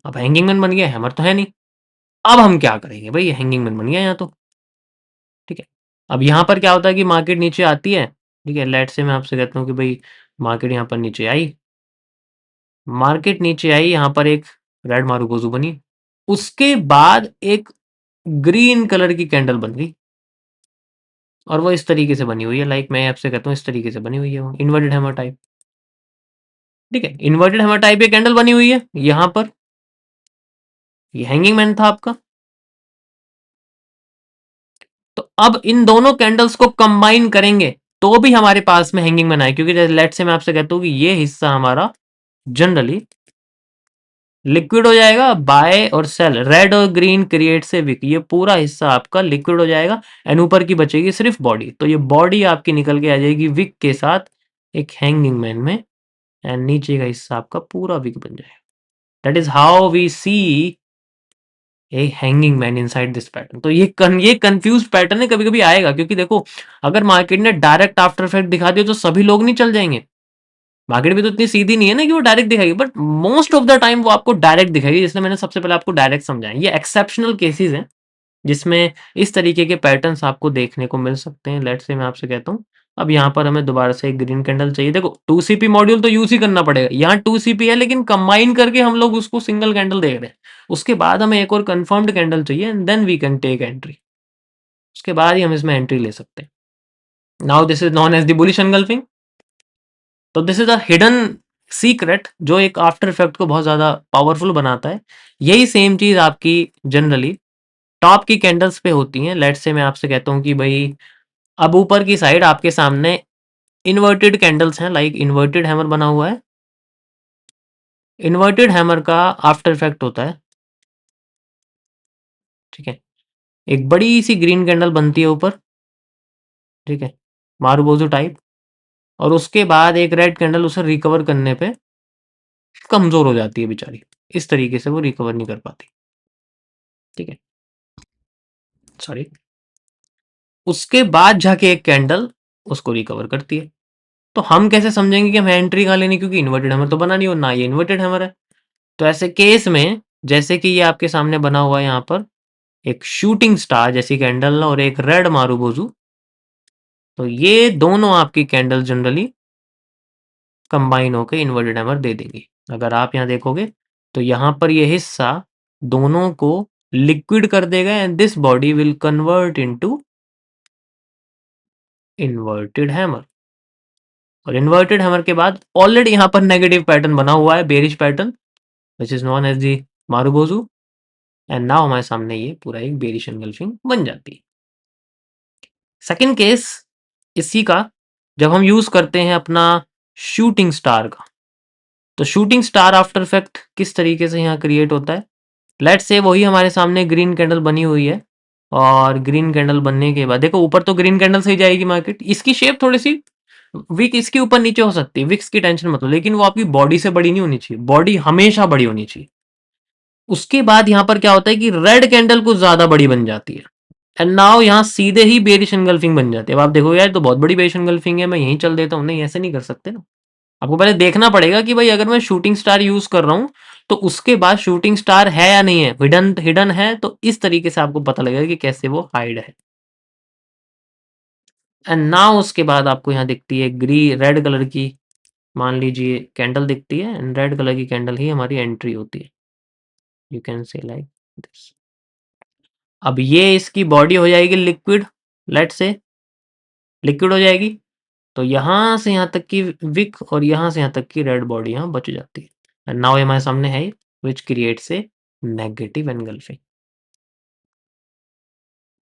A: अब हैंगिंग मैन बन गया, हैमर तो है नहीं। अब हम क्या करेंगे भाई, हैंगिंग मैन बन गया यहाँ तो, ठीक है। अब यहाँ पर क्या होता है कि मार्केट नीचे आती है, ठीक है, लेट से मैं आपसे कहता हूँ कि भाई मार्केट यहाँ पर नीचे आई, मार्केट नीचे आई, यहाँ पर एक रेड मारूबोजू बनी, उसके बाद एक ग्रीन कलर की कैंडल बन गई, और वो इस तरीके से बनी हुई है, लाइक मैं आपसे कहता हूँ इस तरीके से बनी हुई है, वो इन्वर्टेड हैमर टाइप, ठीक है। इन्वर्टेड हैमर टाइप ये कैंडल बनी हुई है यहाँ पर, ये हैंगिंग मैन था आपका। तो अब इन दोनों कैंडल्स को कंबाइन करेंगे तो भी हमारे पास में हैंगिंग मैन आए, क्योंकि लेट से मैं आपसे कहता हूँ कि ये हिस्सा हमारा जनरली लिक्विड हो जाएगा, बाय और सेल, रेड और ग्रीन क्रिएट से विक, ये पूरा हिस्सा आपका लिक्विड हो जाएगा, एंड ऊपर की बचेगी सिर्फ बॉडी। तो ये बॉडी आपकी निकल के आ जाएगी विक के साथ एक हैंगिंग मैन में, एंड नीचे का हिस्सा आपका पूरा विक बन जाएगा। That is how we see a hanging man inside this pattern. तो ये कंफ्यूज पैटर्न है, कभी कभी आएगा, क्योंकि देखो अगर मार्केट ने डायरेक्ट आफ्टर इफेक्ट दिखा दिया तो सभी लोग नहीं चल जाएंगे। मार्केट भी तो इतनी सीधी नहीं है ना कि वो डायरेक्ट दिखाएगी, but most of the time वो आपको डायरेक्ट दिखाएगी, जिसने मैंने सबसे पहले आपको डायरेक्ट समझाया। ये एक्सेप्शनल केसेस हैं जिसमें इस तरीके के पैटर्न्स आपको देखने को मिल सकते हैं। लेट्स से मैं आपसे कहता हूँ अब यहाँ पर हमें दोबारा से एक ग्रीन कैंडल चाहिए। देखो 2CP मॉड्यूल तो यूज ही करना पड़ेगा, यहाँ 2CP है लेकिन कंबाइन करके हम लोग उसको सिंगल कैंडल देख रहे हैं। उसके बाद हमें एक और कंफर्म्ड कैंडल चाहिए, and then we can take entry. उसके बाद ही हम इसमें एंट्री ले सकते हैं। Now this is known as the bullish engulfing. तो this is a hidden secret जो एक आफ्टर इफेक्ट को बहुत ज्यादा पावरफुल बनाता है। यही सेम चीज आपकी जनरली टॉप की कैंडल्स पे होती हैं। लेट्स से मैं आपसे कहता हूँ कि भाई अब ऊपर की साइड आपके सामने इन्वर्टेड कैंडल्स हैं, लाइक इन्वर्टेड हैमर बना हुआ है। इन्वर्टेड हैमर का आफ्टर इफेक्ट होता है, ठीक है, एक बड़ी सी ग्रीन कैंडल बनती है ऊपर, ठीक है, मारूबोजू टाइप, और उसके बाद एक रेड कैंडल उसे रिकवर करने पे कमजोर हो जाती है बेचारी, इस तरीके से वो रिकवर नहीं कर पाती, ठीक है, सॉरी। उसके बाद जाके एक कैंडल उसको रिकवर करती है। तो हम कैसे समझेंगे कि हमें एंट्री कहाँ लेनी, क्योंकि इन्वर्टेड हैमर तो बना नहीं हो, ना ये इन्वर्टेड हैमर है। तो ऐसे केस में जैसे कि ये आपके सामने बना हुआ है यहाँ पर एक शूटिंग स्टार जैसी कैंडल और एक रेड मारूबोजू, तो ये दोनों आपकी कैंडल जनरली कंबाइन होकर इन्वर्टेड हैमर दे देंगी। अगर आप यहाँ देखोगे तो यहाँ पर ये हिस्सा दोनों को लिक्विड कर देगा and this body will convert into inverted hammer. और इन्वर्टेड हैमर के बाद ऑलरेडी यहाँ पर नेगेटिव पैटर्न बना हुआ है, bearish pattern which is known as the marubozu, and now हमारे सामने ये पूरा एक बेरिश एनगल्फिंग बन जाती है। सेकेंड केस इसी का, जब हम यूज करते हैं अपना शूटिंग स्टार का, तो शूटिंग स्टार आफ्टर इफेक्ट किस तरीके से यहाँ क्रिएट होता है। लेट्स से वही हमारे सामने ग्रीन कैंडल बनी हुई है, और ग्रीन कैंडल बनने के बाद देखो ऊपर तो ग्रीन कैंडल से ही जाएगी मार्केट, इसकी शेप थोड़ी सी विक इसके ऊपर नीचे हो सकती है, विक्स की टेंशन मत लो, लेकिन वो आपकी बॉडी से बड़ी नहीं होनी चाहिए, बॉडी हमेशा बड़ी होनी चाहिए। उसके बाद यहाँ पर क्या होता है कि रेड कैंडल कुछ ज्यादा बड़ी बन जाती है, एंड नाउ यहाँ सीधे ही बेरिश एनगल्फिंग बन जाती है। अब आप देखो यार तो बहुत बड़ी बेरिश एनगल्फिंग है, मैं यहीं चल देता हूँ, नहीं ऐसे नहीं कर सकते ना। आपको पहले देखना पड़ेगा कि भाई अगर मैं शूटिंग स्टार यूज कर रहा हूँ तो उसके बाद शूटिंग स्टार है या नहीं है, हिडन हिडन है, तो इस तरीके से आपको पता लगेगा कि कैसे वो हाइड है। एंड नाउ उसके बाद आपको यहाँ दिखती है रेड कलर की, मान लीजिए कैंडल दिखती है, एंड रेड कलर की कैंडल ही हमारी एंट्री होती है, you can say like this. अब ये इसकी बॉडी हो जाएगी लिक्विड, लेट से लिक्विड हो जाएगी, तो यहाँ से यहाँ तक की विक और यहाँ से यहाँ तक की रेड बॉडी यहाँ बच जाती है, एंड नाउ हमारे सामने है which creates a negative engulfing.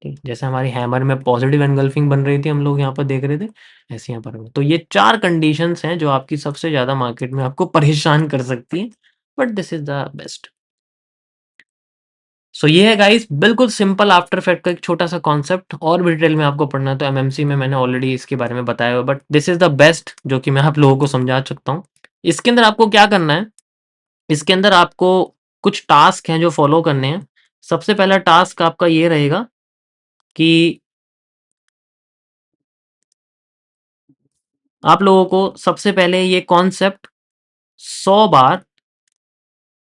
A: ठीक, जैसे हमारी हैमर में पॉजिटिव एनगल्फिंग बन रही थी, हम लोग यहाँ पर देख रहे थे, ऐसे यहाँ पर। तो ये 4 कंडीशंस हैं जो आपकी सबसे ज़्यादा मार्केट में आपको परेशान कर सकती हैं, but this is the best. So ये है गाइस बिल्कुल सिंपल आफ्टर इफेक्ट का एक छोटा-सा कॉन्सेप्ट, और भी डिटेल में आपको पढ़ना है तो एमएमसी में मैंने ऑलरेडी इसके बारे में बताया हुआ, but this is the best जो कि मैं आप लोगों को समझा सकता हूँ। इसके अंदर आपको क्या करना है, इसके अंदर आपको कुछ टास्क हैं जो फॉलो करने हैं। सबसे पहला टास्क आपका ये रहेगा कि आप लोगों को सबसे पहले ये कॉन्सेप्ट 100 बार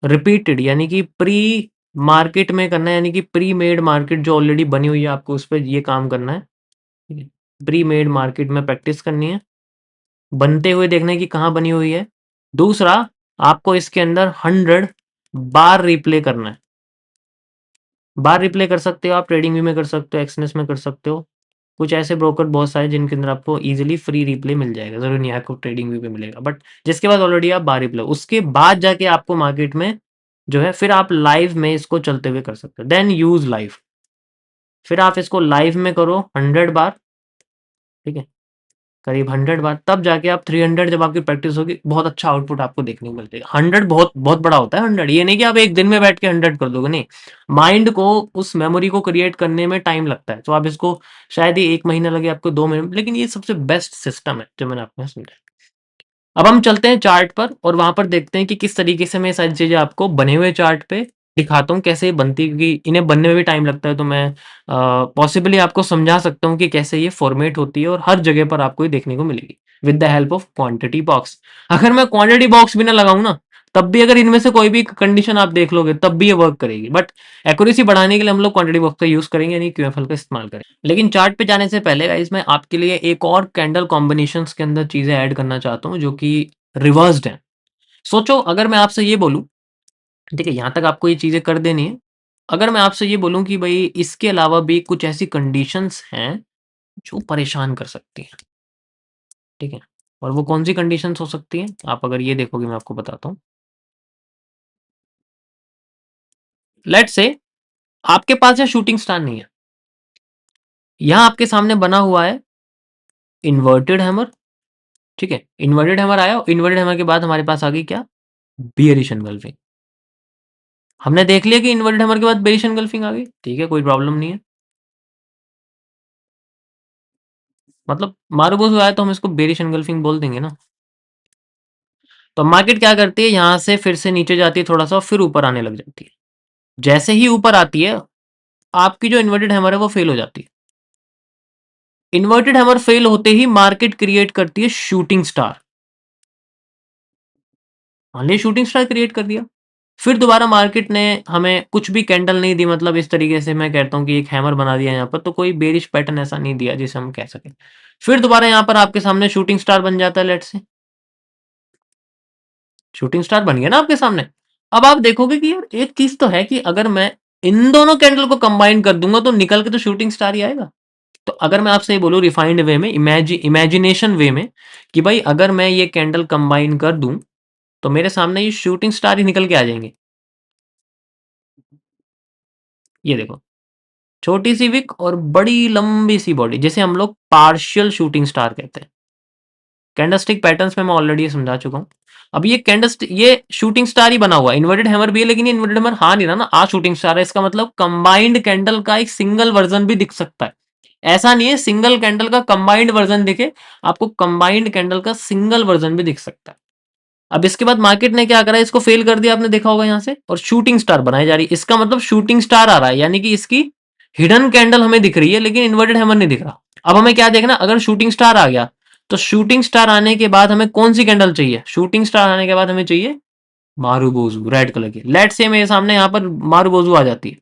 A: रिपीटेड, यानी कि प्री मार्केट में करना है, यानी कि प्री मेड मार्केट जो ऑलरेडी बनी हुई है आपको उस पे ये काम करना है। ठीक है, प्री मेड मार्केट में प्रैक्टिस करनी है, बनते हुए देखना है कि कहाँ बनी हुई है। दूसरा, आपको इसके अंदर 100 बार रिप्ले करना है। बार रिप्ले कर सकते हो आप, ट्रेडिंग व्यू में कर सकते हो, एक्सनेस में कर सकते हो। कुछ ऐसे ब्रोकर बहुत सारे जिनके अंदर आपको ईजिली फ्री रिप्ले मिल जाएगा, ज़रूरी नहीं है आपको ट्रेडिंग व्यू पे मिलेगा, बट जिसके बाद ऑलरेडी आप बार रिप्ले, उसके बाद जाके आपको मार्केट में जो है फिर आप लाइव में इसको चलते हुए कर सकते हो, देन यूज़ लाइव। फिर आप इसको लाइव में करो 100 बार, ठीक है? करीब 100 बार, तब जाके आप 300 जब आपकी प्रैक्टिस होगी, बहुत अच्छा आउटपुट आपको देखने को मिल जाएगा। 100 बहुत बहुत बड़ा होता है 100, ये नहीं कि आप एक दिन में बैठ के 100 कर दोगे, नहीं। माइंड को उस मेमोरी को क्रिएट करने में टाइम लगता है, तो आप इसको शायद ही 1 महीना लगे आपको, 2 महीने, लेकिन ये सबसे बेस्ट सिस्टम है जो मैंने आपको समझाया। अब हम चलते हैं चार्ट पर और वहां पर देखते हैं कि किस तरीके से मैं सारी चीजें आपको बने हुए चार्ट पे दिखाता हूँ कैसे ये बनती है, क्योंकि इन्हें बनने में भी टाइम लगता है, तो मैं पॉसिबली आपको समझा सकता हूँ कि कैसे ये फॉर्मेट होती है, और हर जगह पर आपको ये देखने को मिलेगी with the help of quantity box. अगर मैं क्वांटिटी बॉक्स भी ना लगाऊं ना, तब भी अगर इनमें से कोई भी कंडीशन आप देख लोगे तब भी ये वर्क करेगी, बट एक्यूरेसी बढ़ाने के लिए हम लोग क्वांटिटी बॉक्स का यूज करेंगे, यानी क्यूएफएल का इस्तेमाल करेंगे। लेकिन चार्ट पे जाने से पहले गाइस मैं आपके लिए एक और कैंडल कॉम्बिनेशंस के अंदर चीजें ऐड करना चाहता हूँ जो कि रिवर्स्ड है। सोचो अगर मैं आपसे ये बोलूं, ठीक है, यहां तक आपको ये चीजें कर देनी है। अगर मैं आपसे ये बोलूं कि भाई इसके अलावा भी कुछ ऐसी कंडीशंस हैं जो परेशान कर सकती हैं, ठीक है, और वो कौन सी कंडीशंस हो सकती हैं, आप अगर ये देखोगे मैं आपको बताता हूँ। लेट्स से आपके पास ये शूटिंग स्टार नहीं है, यहां आपके सामने बना हुआ है इन्वर्टेड हैमर, ठीक है, इन्वर्टेड हैमर आया, इन्वर्टेड हैमर के बाद हमारे पास आ गई क्या, बियरिश एनगल्फिंग। हमने देख लिया कि इन्वर्टेड हैमर के बाद बेरिश एनगल्फिंग आ गई, ठीक है, कोई प्रॉब्लम नहीं है। मतलब मारूबोस आया तो हम इसको बेरिश एनगल्फिंग बोल देंगे ना। तो मार्केट क्या करती है, यहां से फिर से नीचे जाती है थोड़ा सा, फिर ऊपर आने लग जाती है। जैसे ही ऊपर आती है, आपकी जो इन्वर्टेड हैमर है वो फेल हो जाती है। इन्वर्टेड हैमर फेल होते ही मार्केट क्रिएट करती है शूटिंग स्टार। मान लिया शूटिंग स्टार क्रिएट कर दिया, फिर दोबारा मार्केट ने हमें कुछ भी कैंडल नहीं दी, मतलब इस तरीके से मैं कहता हूं कि एक हैमर बना दिया यहाँ पर, तो कोई बेरिश पैटर्न ऐसा नहीं दिया जिसे हम कह सके। फिर दोबारा यहाँ पर आपके सामने शूटिंग स्टार बन जाता है, लेट्स से शूटिंग स्टार बन गया ना आपके सामने। अब आप देखोगे कि यार एक चीज तो है कि अगर मैं इन दोनों कैंडल को कंबाइन कर दूंगा तो निकल के तो शूटिंग स्टार ही आएगा। तो अगर मैं आपसे ये बोलूं रिफाइंड वे में, इमेजिनेशन वे में, कि भाई अगर मैं ये कैंडल कंबाइन कर दूं तो मेरे सामने ये शूटिंग स्टार ही निकल के आ जाएंगे। ये देखो, छोटी सी विक और बड़ी लंबी सी बॉडी, जैसे हम लोग पार्शियल शूटिंग स्टार कहते हैं। कैंडलस्टिक पैटर्न्स में मैं ऑलरेडी समझा चुका हूँ। अब ये कैंडलस्टिक, ये शूटिंग स्टार ही बना हुआ है, इन्वर्टेड हैमर भी है, लेकिन ये इन्वर्टेड हैमर हाँ नहीं रहा ना, आ शूटिंग स्टार है। इसका मतलब कंबाइंड कैंडल का एक सिंगल वर्जन भी दिख सकता है। ऐसा नहीं है सिंगल कैंडल का कंबाइंड वर्जन दिखे, आपको कंबाइंड कैंडल का सिंगल वर्जन भी दिख सकता है। अब इसके बाद मार्केट ने क्या करा, इसको फेल कर दिया, आपने देखा होगा यहां से, और शूटिंग स्टार बनाई जा रही है। इसका मतलब शूटिंग स्टार आ रहा है, यानी कि इसकी हिडन कैंडल हमें दिख रही है, लेकिन इन्वर्टेड हैमर नहीं दिख रहा। अब हमें क्या देखना, अगर शूटिंग स्टार आ गया तो शूटिंग स्टार आने के बाद हमें कौन सी कैंडल चाहिए, शूटिंग स्टार आने के बाद हमें चाहिए मारूबोजू रेड कलर की। लेट से मेरे सामने यहाँ पर मारूबोजू आ जाती है,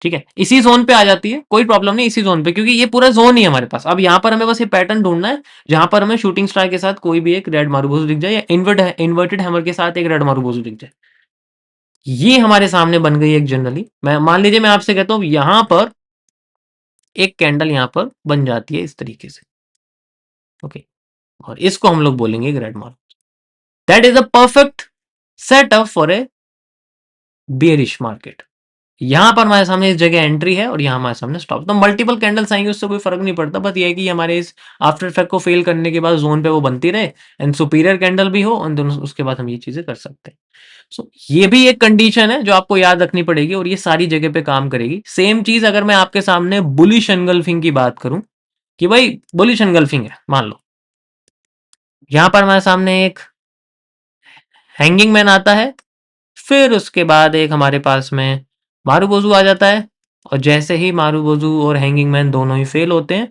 A: ठीक है, इसी जोन पे आ जाती है, कोई प्रॉब्लम नहीं, इसी जोन पे, क्योंकि ये पूरा जोन ही है हमारे पास। अब यहाँ पर हमें बस ये पैटर्न ढूंढना है जहां पर हमें शूटिंग स्टार के साथ कोई भी एक रेड मारूबोजू दिख जाए, या इन्वर्टेड हैमर के साथ एक रेड मारूबोजू दिख जाए। ये हमारे सामने बन गई एक जनरली, मैं मान लीजिए मैं आपसे कहता हूं यहां पर एक कैंडल यहां पर बन जाती है इस तरीके से, ओके, और इसको हम लोग बोलेंगे एक red marubozu. That is a perfect setup for a bearish market. यहाँ पर हमारे सामने इस जगह एंट्री है और यहाँ हमारे सामने स्टॉप। तो मल्टीपल कैंडल्स आएंगे, उससे कोई फर्क नहीं पड़ता, बस ये है कि हमारे इस आफ्टर इफेक्ट को फेल करने के बाद जोन पे वो बनती रहे एंड सुपीरियर कैंडल भी हो, और दोनों उसके बाद हम ये चीजें कर सकते हैं। सो ये भी एक कंडीशन है जो आपको याद रखनी पड़ेगी, और ये सारी जगह पे काम करेगी। सेम चीज अगर मैं आपके सामने बुलिश एनगल्फिंग की बात करूं, कि भाई बुलिश एनगल्फिंग है, मान लो यहां पर हमारे सामने एक हैंगिंग मैन आता है, फिर उसके बाद एक हमारे पास में मारूबोजू आ जाता है, और जैसे ही मारूबोजू और हैंगिंग मैन दोनों ही फेल होते हैं,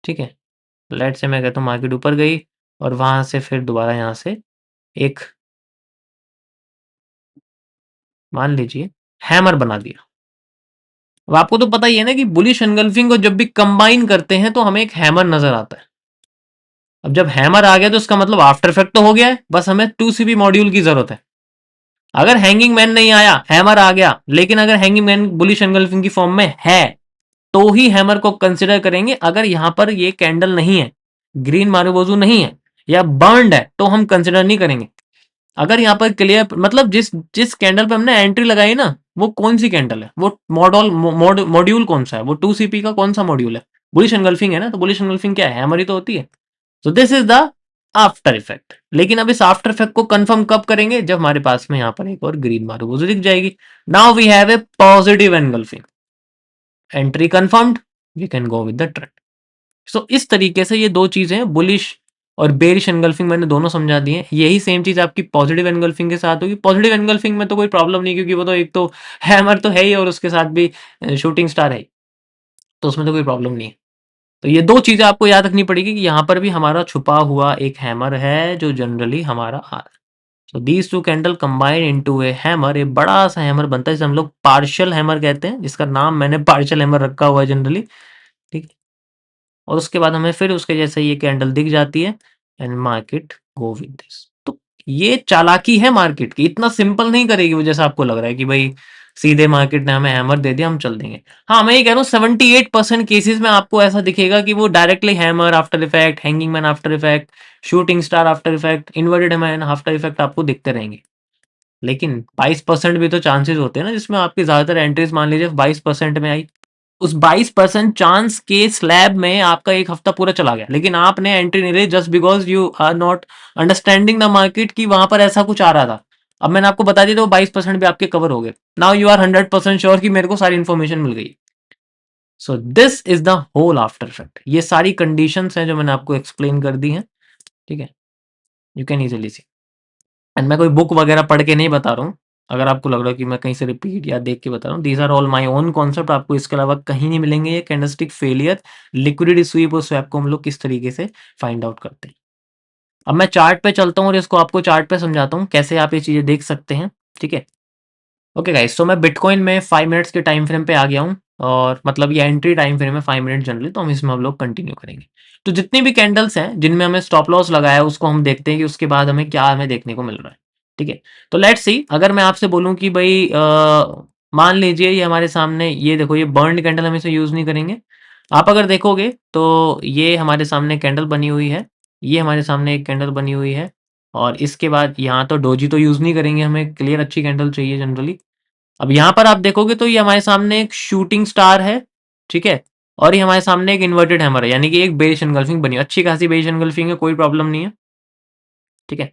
A: ठीक है, लेट से मैं कहता हूँ मार्केट ऊपर गई, और वहां से फिर दोबारा यहाँ से एक, मान लीजिए हैमर बना दिया। अब आपको तो पता ही है ना कि बुलिश एनगल्फिंग को जब भी कंबाइन करते हैं तो हमें एक हैमर नजर आता है। अब जब हैमर आ गया तो इसका मतलब आफ्टर इफेक्ट तो हो गया है, बस हमें 2CP मॉड्यूल की जरूरत है। अगर हैंगिंग मैन नहीं आया, हैमर आ गया, लेकिन अगर हैंगिंग मैन बुलिश एनगल्फिंग की फॉर्म में है तो ही हैमर को कंसिडर करेंगे। अगर यहां पर ये कैंडल नहीं है, ग्रीन मारूबोजू नहीं है, या बर्न्ड है, तो हम कंसिडर नहीं करेंगे। अगर यहाँ पर क्लियर, मतलब जिस जिस कैंडल पे हमने एंट्री लगाई ना, वो कौन सी कैंडल है, वो मॉड्यूल कौन सा है, वो 2CP का कौन सा मॉड्यूल है, बुलिश एनगल्फिंग है ना, तो बुलिश एनगल्फिंग क्या है, हैमर ही तो होती है। तो this is the after effect. लेकिन अब इस आफ्टर इफेक्ट को कंफर्म कब करेंगे, जब हमारे पास में यहाँ पर एक और ग्रीन मारूबोजू दिख जाएगी। Now we have a positive engulfing, entry confirmed, we can go with the trend. So इस तरीके से ये दो चीजें, बुलिश और बेरिश एनगल्फिंग, मैंने दोनों समझा दी है। यही सेम चीज आपकी पॉजिटिव एनगल्फिंग के साथ होगी। पॉजिटिव एनगल्फिंग में तो कोई प्रॉब्लम नहीं, क्योंकि वो तो एक तो हैमर तो है ही, और उसके साथ भी शूटिंग स्टार है, तो उसमें तो कोई प्रॉब्लम नहीं है। तो ये दो चीजें आपको याद रखनी पड़ेगी कि यहाँ पर भी हमारा छुपा हुआ एक हैमर है जो जनरली हमारा आ रहा है। So these two candle combine into A hammer, एक बड़ा सा हैमर बनता है जिसे हम लोग पार्शियल हैमर कहते हैं, जिसका नाम मैंने पार्शियल हैमर रखा हुआ है जनरली, ठीक है। और उसके बाद हमें फिर उसके जैसे ये कैंडल दिख जाती है, and market go with this. तो ये चालाकी है मार्केट की, इतना सिंपल नहीं करेगी वो जैसा आपको लग रहा है कि भाई सीधे मार्केट ने हमें हैमर दे दिया हम चल देंगे। हाँ, मैं ये कह रहा हूँ 78% केसेस में आपको ऐसा दिखेगा कि वो directly hammer after effect, hanging man after effect, shooting star after effect, inverted man after effect आपको दिखते रहेंगे। लेकिन 22% भी तो चांसेस होते हैं ना, जिसमें आपकी ज्यादातर एंट्रीज मान लीजिए 22% में आई, उस 22% चांस के स्लैब में आपका एक हफ्ता पूरा चला गया, लेकिन आपने एंट्री नहीं ली, just because you are not understanding the market कि वहां पर ऐसा कुछ आ रहा था। अब मैंने आपको बता दिया तो 22% भी आपके कवर हो गए। नाउ यू आर 100% श्योर कि मेरे को सारी इन्फॉर्मेशन मिल गई। So this is the whole after effect. ये सारी कंडीशंस हैं जो मैंने आपको एक्सप्लेन कर दी हैं, ठीक है, you can easily C. And मैं कोई बुक वगैरह पढ़ के नहीं बता रहा हूँ, अगर आपको लग रहा है कि मैं कहीं से रिपीट या देख के बता रहा हूँ, these are all my own concept, आपको इसके अलावा कहीं नहीं मिलेंगे। ये कैंडलस्टिक फेलियर, लिक्विडिटी स्वीप और स्वैप को हम लोग किस तरीके से फाइंड आउट करते हैं। अब मैं चार्ट पे चलता हूँ और इसको आपको चार्ट पे समझाता हूँ कैसे आप ये चीजें देख सकते हैं, ठीक है। ओके गाइस, तो मैं बिटकॉइन में 5 मिनट्स के टाइम फ्रेम पे आ गया हूँ, और मतलब ये एंट्री टाइम फ्रेम है 5 मिनट जनरली, तो हम इसमें हम लोग कंटिन्यू करेंगे। तो जितनी भी कैंडल्स हैं जिनमें हमें स्टॉप लॉस लगाया है, उसको हम देखते हैं कि उसके बाद हमें क्या हमें देखने को मिल रहा है। ठीक है? तो लेट्स सी, अगर मैं आपसे बोलूँ कि भई मान लीजिए ये हमारे सामने, ये देखो, ये बर्न्ड कैंडल हम इसे यूज़ नहीं करेंगे। आप अगर देखोगे तो ये हमारे सामने कैंडल बनी हुई है, ये हमारे सामने एक कैंडल बनी हुई है, और इसके बाद यहाँ तो डोजी तो यूज़ नहीं करेंगे, हमें क्लियर अच्छी कैंडल चाहिए जनरली। अब यहाँ पर आप देखोगे तो ये हमारे सामने एक शूटिंग स्टार है, ठीक है? और ये हमारे सामने एक इन्वर्टेड हैमर है, यानी कि एक बेरिश एनगल्फिंग बनी है, अच्छी खासी बेरिश एनगल्फिंग है, कोई प्रॉब्लम नहीं है, ठीक है?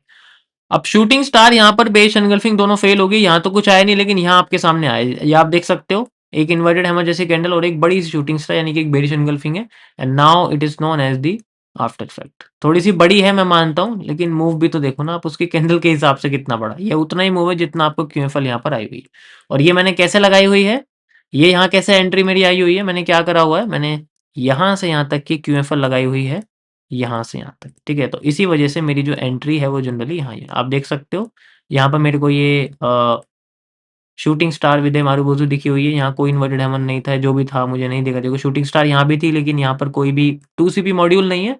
A: अब शूटिंग स्टार यहाँ पर बेस एनगल्फिंग दोनों फेल हो गई, यहाँ तो कुछ आया नहीं, लेकिन यहाँ आपके सामने आया, ये आप देख सकते हो, एक इन्वर्टेड हैमर जैसी कैंडल और एक बड़ी सी शूटिंग स्टार, यानी कि एक बेरिश एनगल्फिंग है, and now it is known as the after effect. थोड़ी सी बड़ी है मैं मानता हूँ, लेकिन मूव भी तो देखो ना आप, उसकी कैंडल के हिसाब से कितना बड़ा, ये उतना ही मूव है जितना आपको क्यूएफएल यहाँ पर आई हुई है। और ये मैंने कैसे लगाई हुई है, ये यहाँ कैसे एंट्री मेरी आई हुई है, मैंने क्या करा हुआ है, मैंने यहाँ से यहाँ तक की क्यूएफएल लगाई हुई है, यहाँ से यहाँ तक, ठीक है? तो इसी वजह से मेरी जो एंट्री है वो जनरली यहाँ ही है। आप देख सकते हो, यहाँ पर मेरे को ये शूटिंग स्टार विद ए मारुबोज़ू दिखी हुई है, यहाँ कोई इन्वर्टेड हैमर नहीं था, जो भी था मुझे नहीं दिखा। देखो शूटिंग स्टार यहाँ भी थी, लेकिन यहाँ पर कोई भी 2 सीपी मॉड्यूल नहीं है।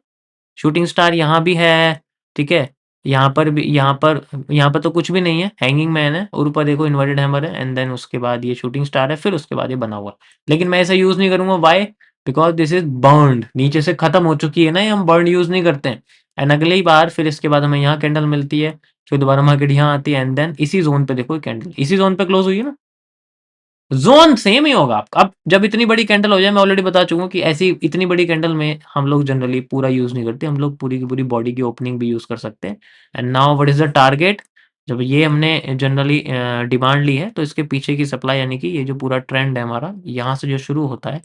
A: शूटिंग स्टार यहाँ भी है, ठीक है? यहाँ पर भी, यहाँ पर तो कुछ भी नहीं है, हैंगिंग मैन है, और ऊपर देखो इन्वर्टेड हैमर है, एंड देन उसके बाद ये शूटिंग स्टार है, फिर उसके बाद ये बना हुआ है। लेकिन मैं ऐसा यूज़ नहीं करूँगा, why? Because this is burned, नीचे से खत्म हो चुकी है ना ये, हम बर्न्ड यूज़ नहीं करते हैं। एंड अगली बार फिर इसके बाद हमें यहाँ कैंडल मिलती है, फिर दोबारा मार्केट यहाँ आती है, एंड देन इसी ज़ोन पे देखो ये कैंडल, इसी ज़ोन पे क्लोज़ हुई है ना? ज़ोन सेम ही होगा आपका। अब जब इतनी बड़ी कैंडल हो जाए, मैं ऑलरेडी बता चुका हूँ कि ऐसी इतनी बड़ी कैंडल में हम लोग जनरली पूरा यूज़ नहीं करते, हम लोग पूरी की पूरी बॉडी की ओपनिंग भी यूज़ कर सकते हैं। And now what is the target? जब ये हमने जनरली डिमांड ली है, तो इसके पीछे की सप्लाई, यानी कि ये जो पूरा ट्रेंड है हमारा, यहाँ से जो शुरू होता है,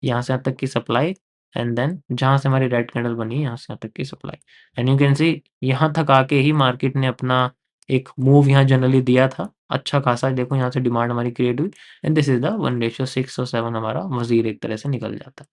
A: यहाँ से यहाँ तक की सप्लाई, एंड देन जहाँ से हमारी रेड कैंडल बनी है, यहाँ से यहाँ तक की सप्लाई। एंड यू कैन सी, यहाँ तक आके ही मार्केट ने अपना एक मूव यहाँ जनरली दिया था, अच्छा खासा। देखो यहाँ से डिमांड हमारी क्रिएट हुई, एंड दिस इज़ द 1:6 और 7 हमारा वज़ीर एक तरह से निकल जाता है,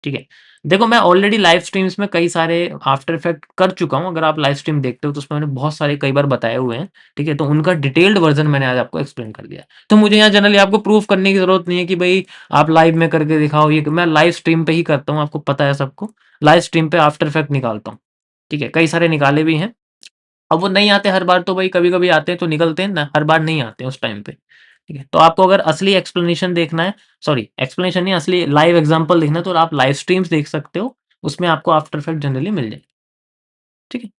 A: ठीक है? देखो मैं ऑलरेडी लाइव स्ट्रीम्स में कई सारे आफ्टर इफेक्ट कर चुका हूँ, अगर आप लाइव स्ट्रीम देखते हो तो उसमें मैंने बहुत सारे कई बार बताए हुए हैं, ठीक है? तो उनका डिटेल्ड वर्ज़न मैंने आज आपको एक्सप्लेन कर दिया है। तो मुझे यहाँ जनरली आपको प्रूफ करने की ज़रूरत नहीं है कि भई आप लाइव में करके दिखाओ, ये मैं लाइव स्ट्रीम पे ही करता हूँ, आपको पता है सबको। लाइव स्ट्रीम पे आफ्टर इफेक्ट निकालता हूँ, ठीक है? कई सारे निकाले भी हैं। अब वो नहीं आते हर बार, तो भाई कभी-कभी आते हैं तो निकलते हैं ना, हर बार नहीं आते हैं उस टाइम पे, ठीक है? तो आपको अगर असली एक्सप्लेनेशन देखना है, सॉरी एक्सप्लेनेशन नहीं, असली लाइव एग्ज़ाम्पल देखना है, तो आप लाइव स्ट्रीम्स देख सकते हो, उसमें आपको आफ्टर इफेक्ट जनरली मिल जाएगी, ठीक है?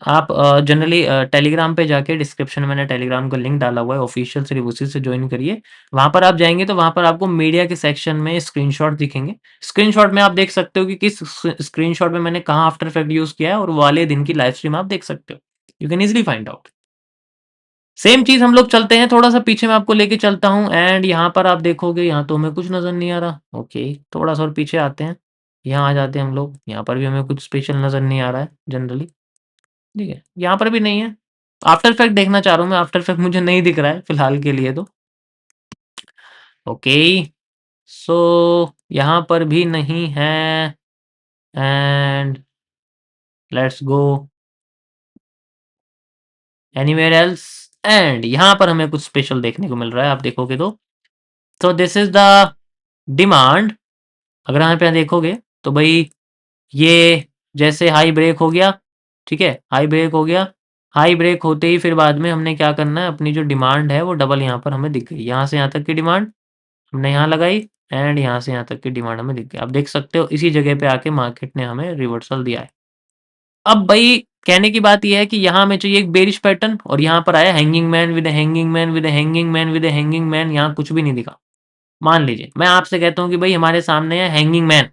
A: आप जनरली टेलीग्राम पे जाके, डिस्क्रिप्शन में मैंने टेलीग्राम का लिंक डाला हुआ है ऑफ़िशियल, सिर्फ उसी से जॉइन करिए। वहाँ पर आप जाएँगे तो वहाँ पर आपको मीडिया के सेक्शन में स्क्रीनशॉट दिखेंगे। स्क्रीनशॉट में आप देख सकते हो कि किस स्क्रीनशॉट में मैंने कहाँ आफ्टर इफेक्ट यूज़ किया है, और वो वाले दिन की लाइव स्ट्रीम आप देख सकते हो। You can easily find out. Same चीज़ हम लोग चलते हैं, थोड़ा-सा पीछे मैं आपको लेके चलता हूँ, एंड यहाँ पर आप देखोगे, यहाँ तो हमें कुछ नज़र नहीं आ रहा। ओके, थोड़ा-सा और पीछे आते हैं, यहाँ आ जाते हैं हम लोग, यहाँ पर भी हमें कुछ स्पेशल नज़र नहीं आ रहा है जनरली, ठीक है? यहाँ पर भी नहीं है। आफ्टर इफेक्ट देखना चाह रहा हूँ मैं, आफ्टर इफेक्ट मुझे नहीं दिख रहा है फिलहाल के लिए तो। ओके, सो यहाँ पर भी नहीं है, and let's go anywhere else, and यहाँ पर हमें कुछ स्पेशल देखने को मिल रहा है, आप देखोगे तो। So this is the demand. अगर यहाँ पे देखोगे तो भाई ये जैसे हाई ब्रेक हो गया, ठीक है? हाई ब्रेक हो गया, हाई ब्रेक होते ही फिर बाद में हमने क्या करना है, अपनी जो डिमांड है वो डबल यहाँ पर हमें दिख गई। यहाँ से यहाँ तक की डिमांड हमने यहाँ लगाई, एंड यहाँ से यहाँ तक की डिमांड हमें दिख गई। आप देख सकते हो इसी जगह पे आके मार्केट ने हमें रिवर्सल दिया है। अब भाई कहने की बात ये है कि यहाँ हमें चाहिए एक बेरिश पैटर्न, और यहाँ पर आया hanging man with a hanging man with a hanging man with a hanging man, यहाँ कुछ भी नहीं दिखा। मान लीजिए मैं आपसे कहता हूँ कि भाई हमारे सामने है हैंगिंग मैन।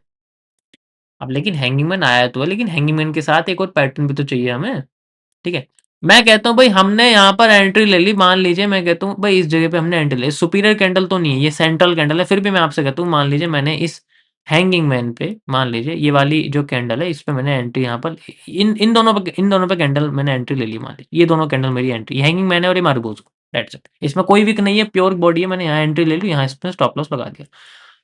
A: अब लेकिन हैंगिंग मैन आया तो है, लेकिन हैंगिंग मैन के साथ एक और पैटर्न भी तो चाहिए हमें, ठीक है? मैं कहता हूँ भाई हमने यहाँ पर एंट्री ले ली, मान लीजिए मैं कहता हूँ भाई इस जगह पे हमने एंट्री ले, सुपीरियर कैंडल तो नहीं है, ये सेंट्रल कैंडल है, फिर भी मैं आपसे कहता हूँ मान लीजिए मैंने इस हैंगिंग मैन पे, मान लीजिए ये वाली जो कैंडल है इस पे मैंने एंट्री यहाँ पर, इन दोनों पे कैंडल मैंने एंट्री ले ली, मान लीजिए ये दोनों कैंडल मेरी एंट्री, हैंगिंग मैन है और ये मार्गोज, दैट्स इट। इसमें कोई विक नहीं है, प्योर बॉडी है, मैंने यहाँ एंट्री ले ली, यहाँ इस पे स्टॉप लॉस लगा दिया।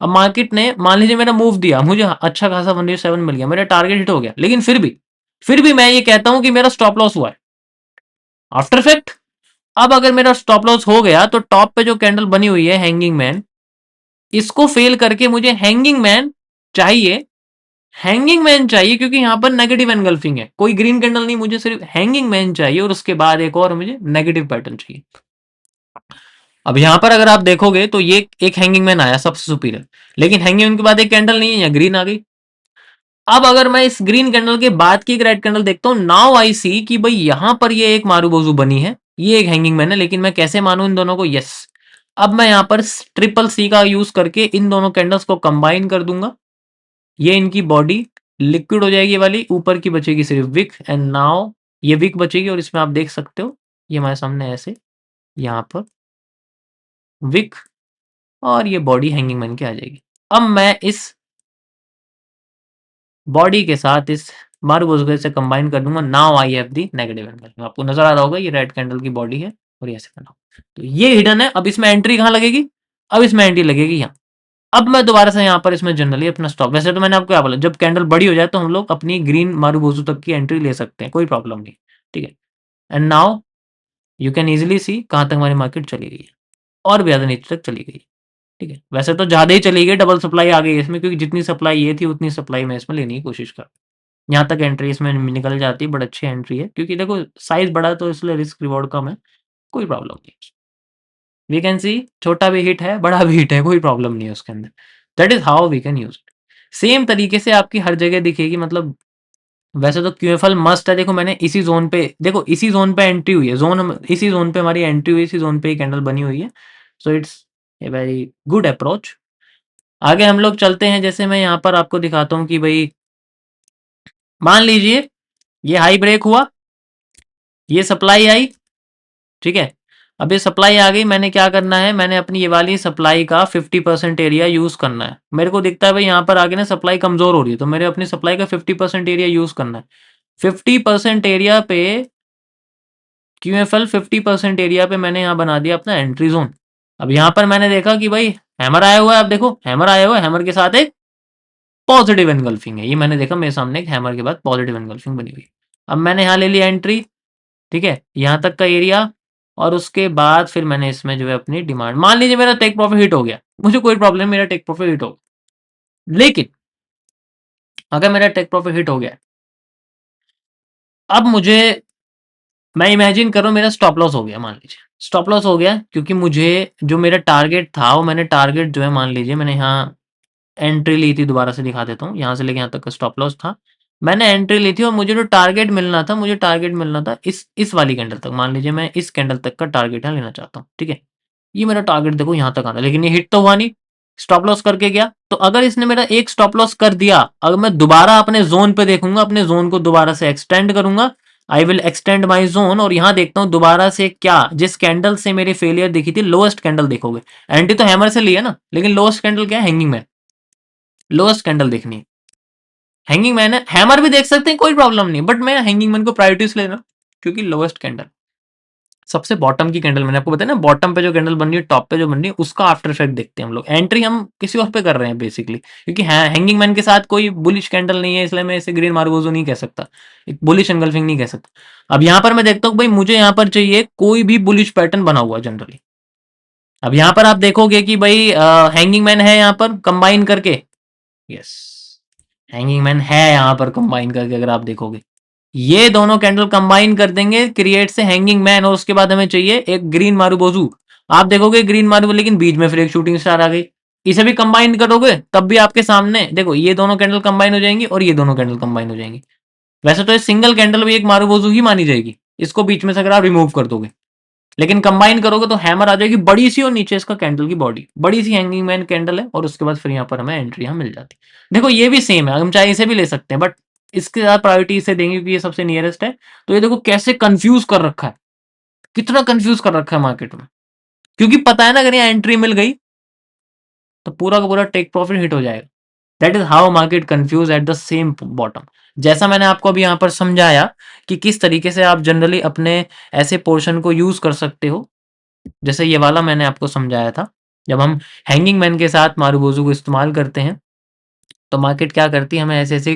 A: अब मार्केट ने मान लीजिए मेरा मूव दिया, मुझे अच्छा खासा 107 मिल गया, मेरा टारगेट हिट हो गया, लेकिन फिर भी मैं ये कहता हूँ कि मेरा स्टॉप लॉस हुआ है। आफ्टर इफेक्ट, अब अगर मेरा स्टॉप लॉस हो गया तो टॉप पे जो कैंडल बनी हुई है हैंगिंग मैन, इसको फेल करके मुझे हैंगिंग मैन चाहिए, हैंगिंग मैन चाहिए क्योंकि यहाँ पर नेगेटिव एनगल्फिंग है, कोई ग्रीन कैंडल नहीं, मुझे सिर्फ हैंगिंग मैन चाहिए और उसके बाद एक और मुझे नेगेटिव पैटर्न चाहिए। अब यहाँ पर अगर आप देखोगे तो ये एक हैंगिंग मैन आया सबसे सुपीरियर, लेकिन हैंगिंग मैन के बाद एक कैंडल नहीं है, यहाँ ग्रीन आ गई। अब अगर मैं इस ग्रीन कैंडल के बाद की एक रेड कैंडल देखता हूँ, नाउ आई सी कि भाई यहां पर ये एक मारूबोजू बनी है, ये एक हैंगिंग मैन है, लेकिन मैं कैसे मानूं इन दोनों को? यस, अब मैं यहां पर ट्रिपल सी का यूज करके इन दोनों कैंडल्स को कंबाइन कर दूंगा। ये इनकी बॉडी लिक्विड हो जाएगी, वाली ऊपर की बचेगी सिर्फ विक, एंड नाउ ये विक बचेगी और इसमें आप देख सकते हो ये हमारे सामने ऐसे यहाँ पर विक और ये बॉडी हैंगिंग मैन की आ जाएगी। अब मैं इस बॉडी के साथ इस मारूबोजू से कंबाइन कर दूंगा, now I have the negative angle. आपको नजर आ रहा होगा ये रेड कैंडल की बॉडी है और ये ऐसे करना, तो ये हिडन है। अब इसमें एंट्री कहाँ लगेगी? अब इसमें एंट्री लगेगी यहाँ। अब मैं दोबारा से यहाँ पर इसमें जनरली अपना स्टॉप, वैसे तो मैंने आपको क्या बोला, जब कैंडल बड़ी हो जाए तो हम लोग अपनी ग्रीन मारूबोजू तक की एंट्री ले सकते हैं, कोई प्रॉब्लम नहीं, ठीक है। And now you can easily सी कहाँ तक हमारी मार्केट चली गई है, और भी ज्यादा नीचे तक चली गई है, ठीक है। वैसे तो ज्यादा ही चली गई, डबल सप्लाई आ गई है इसमें, क्योंकि जितनी सप्लाई ये थी उतनी सप्लाई मैं इसमें लेने की कोशिश कर, यहाँ तक एंट्री इसमें निकल जाती है, बट अच्छी एंट्री है क्योंकि देखो साइज बड़ा है तो इसलिए रिस्क रिवॉर्ड कम है, कोई प्रॉब्लम नहीं। वी कैन सी छोटा भी हिट है, बड़ा भी हिट है, कोई प्रॉब्लम नहीं है उसके अंदर। That is how we can use it. Same तरीके से आपकी हर जगह दिखेगी, मतलब वैसे तो क्यूएफएल मस्ट है। देखो मैंने इसी जोन पे, देखो इसी जोन पे एंट्री हुई है, जोन इसी जोन पे हमारी एंट्री हुई, इसी जोन पे कैंडल बनी हुई है, so it's a very good approach. आगे हम लोग चलते हैं, जैसे मैं यहाँ पर आपको दिखाता हूँ कि भाई मान लीजिए ये हाई ब्रेक हुआ, ये सप्लाई आई, ठीक है। अब ये सप्लाई आ गई, मैंने क्या करना है, मैंने अपनी ये वाली सप्लाई का 50% एरिया यूज करना है। मेरे को दिखता है भाई यहाँ पर आगे ना सप्लाई कमजोर हो रही है, तो मेरे अपनी सप्लाई का 50% एरिया यूज करना है। 50% एरिया पे क्यूएफएल 50% एरिया पे मैंने यहाँ बना दिया अपना एंट्री जोन। अब यहाँ पर मैंने देखा कि भाई हैमर आया हुआ है, आप देखो हैमर आया हुआ है, हैमर के साथ एक पॉजिटिव एनगल्फिंग है, ये मैंने देखा मेरे सामने एक हैमर के बाद पॉजिटिव एनगल्फिंग बनी हुई। अब मैंने यहाँ ले लिया एंट्री, ठीक है, यहाँ तक का एरिया, और उसके बाद फिर मैंने इसमें जो है अपनी डिमांड, मान लीजिए मेरा टेक प्रॉफिट हिट हो गया, मुझे कोई प्रॉब्लम, मेरा टेक प्रॉफिट हिट हो, लेकिन अगर मेरा टेक प्रॉफिट हिट हो गया, अब मुझे, मैं इमेजिन कर रहा हूँ मेरा स्टॉप लॉस हो गया, मान लीजिए स्टॉप लॉस हो गया, क्योंकि मुझे जो मेरा टारगेट था, वो मैंने टारगेट जो है, मान लीजिए मैंने यहाँ एंट्री ली थी, दोबारा से दिखा देता हूँ, यहाँ से लेके यहाँ तक का स्टॉप लॉस था, मैंने एंट्री ली थी और मुझे जो टारगेट मिलना था, मुझे टारगेट मिलना था इस वाली कैंडल तक, मान लीजिए मैं इस कैंडल तक का टारगेट यहाँ लेना चाहता हूँ, ठीक है। ये मेरा टारगेट देखो यहाँ तक आना, लेकिन ये हिट तो हुआ नहीं, स्टॉप लॉस करके गया। तो अगर इसने मेरा एक स्टॉप लॉस कर दिया, अगर मैं दोबारा अपने जोन पे देखूंगा, अपने जोन को दोबारा से एक्सटेंड करूंगा, I will extend my zone, और यहाँ देखता हूँ दोबारा से क्या, जिस कैंडल से मेरी फेलियर दिखी थी, लोएस्ट कैंडल देखोगे, एंटी तो हैमर से लिया ना, लेकिन लोएस्ट कैंडल क्या है? हैंगिंग मैन, लोएस्ट कैंडल देखनी है, हैंगिंग मैन है, हैमर भी देख सकते हैं, कोई प्रॉब्लम नहीं, बट मैं हैंगिंग मैन को प्रायोरिटी से लेना, क्योंकि लोएस्ट कैंडल, सबसे बॉटम की कैंडल, मैंने आपको बताया ना, बॉटम पे जो कैंडल बन रही है, टॉप पे जो बन रही है, उसका आफ्टर इफेक्ट देखते हैं हम लोग। एंट्री हम किसी और पे कर रहे हैं बेसिकली, क्योंकि हैंगिंग मैन के साथ कोई बुलिश कैंडल नहीं है, इसलिए मैं इसे ग्रीन मार्गोजो नहीं कह सकता, एक बुलिश एंगल्फिंग नहीं कह सकता। अब यहाँ पर मैं देखता हूँ भाई मुझे यहाँ पर चाहिए कोई भी बुलिश पैटर्न बना हुआ जनरली। अब यहाँ पर आप देखोगे कि भाई हैंगिंग मैन है यहाँ पर कंबाइन करके, यस, हैंगिंग मैन है यहाँ पर कंबाइन करके, अगर आप देखोगे ये दोनों कैंडल कंबाइन कर देंगे, क्रिएट से हैंगिंग मैन, और उसके बाद हमें चाहिए एक ग्रीन मारूबोजू। आप देखोगे ग्रीन मारूबो, लेकिन बीच में फिर एक शूटिंग स्टार आ गई, इसे भी कंबाइन करोगे तब भी आपके सामने देखो ये दोनों कैंडल कंबाइन हो जाएंगी और ये दोनों कैंडल कंबाइन हो जाएंगी। वैसे तो ये सिंगल कैंडल भी एक मारूबोजू ही मानी जाएगी, इसको बीच में से अगर आप रिमूव कर दोगे, लेकिन कंबाइन करोगे तो हैमर आ जाएगी बड़ी सी, और नीचे इसका कैंडल की बॉडी बड़ी सी हैंगिंग मैन कैंडल है, और उसके बाद फिर यहाँ पर हमें एंट्री यहाँ मिल जाती है। देखो ये भी सेम है, हम चाहे इसे भी ले सकते हैं, बट इसके साथ प्रायोरिटी इसे देंगे क्योंकि ये सबसे नियरेस्ट है। तो ये देखो कैसे कंफ्यूज कर रखा है, कितना कंफ्यूज कर रखा है मार्केट में, क्योंकि पता है ना अगर यहाँ एंट्री मिल गई तो पूरा का पूरा टेक प्रॉफिट हिट हो जाएगा। That is how market confuse at the same bottom. जैसा मैंने आपको अभी यहाँ पर समझाया कि किस तरीके से आप जनरली अपने ऐसे पोर्शन को यूज कर सकते हो, जैसे ये वाला मैंने आपको समझाया था, जब हम हैंगिंग मैन के साथ मारूबोजू को इस्तेमाल करते हैं तो मार्केट क्या करती है, हमें ऐसे ऐसे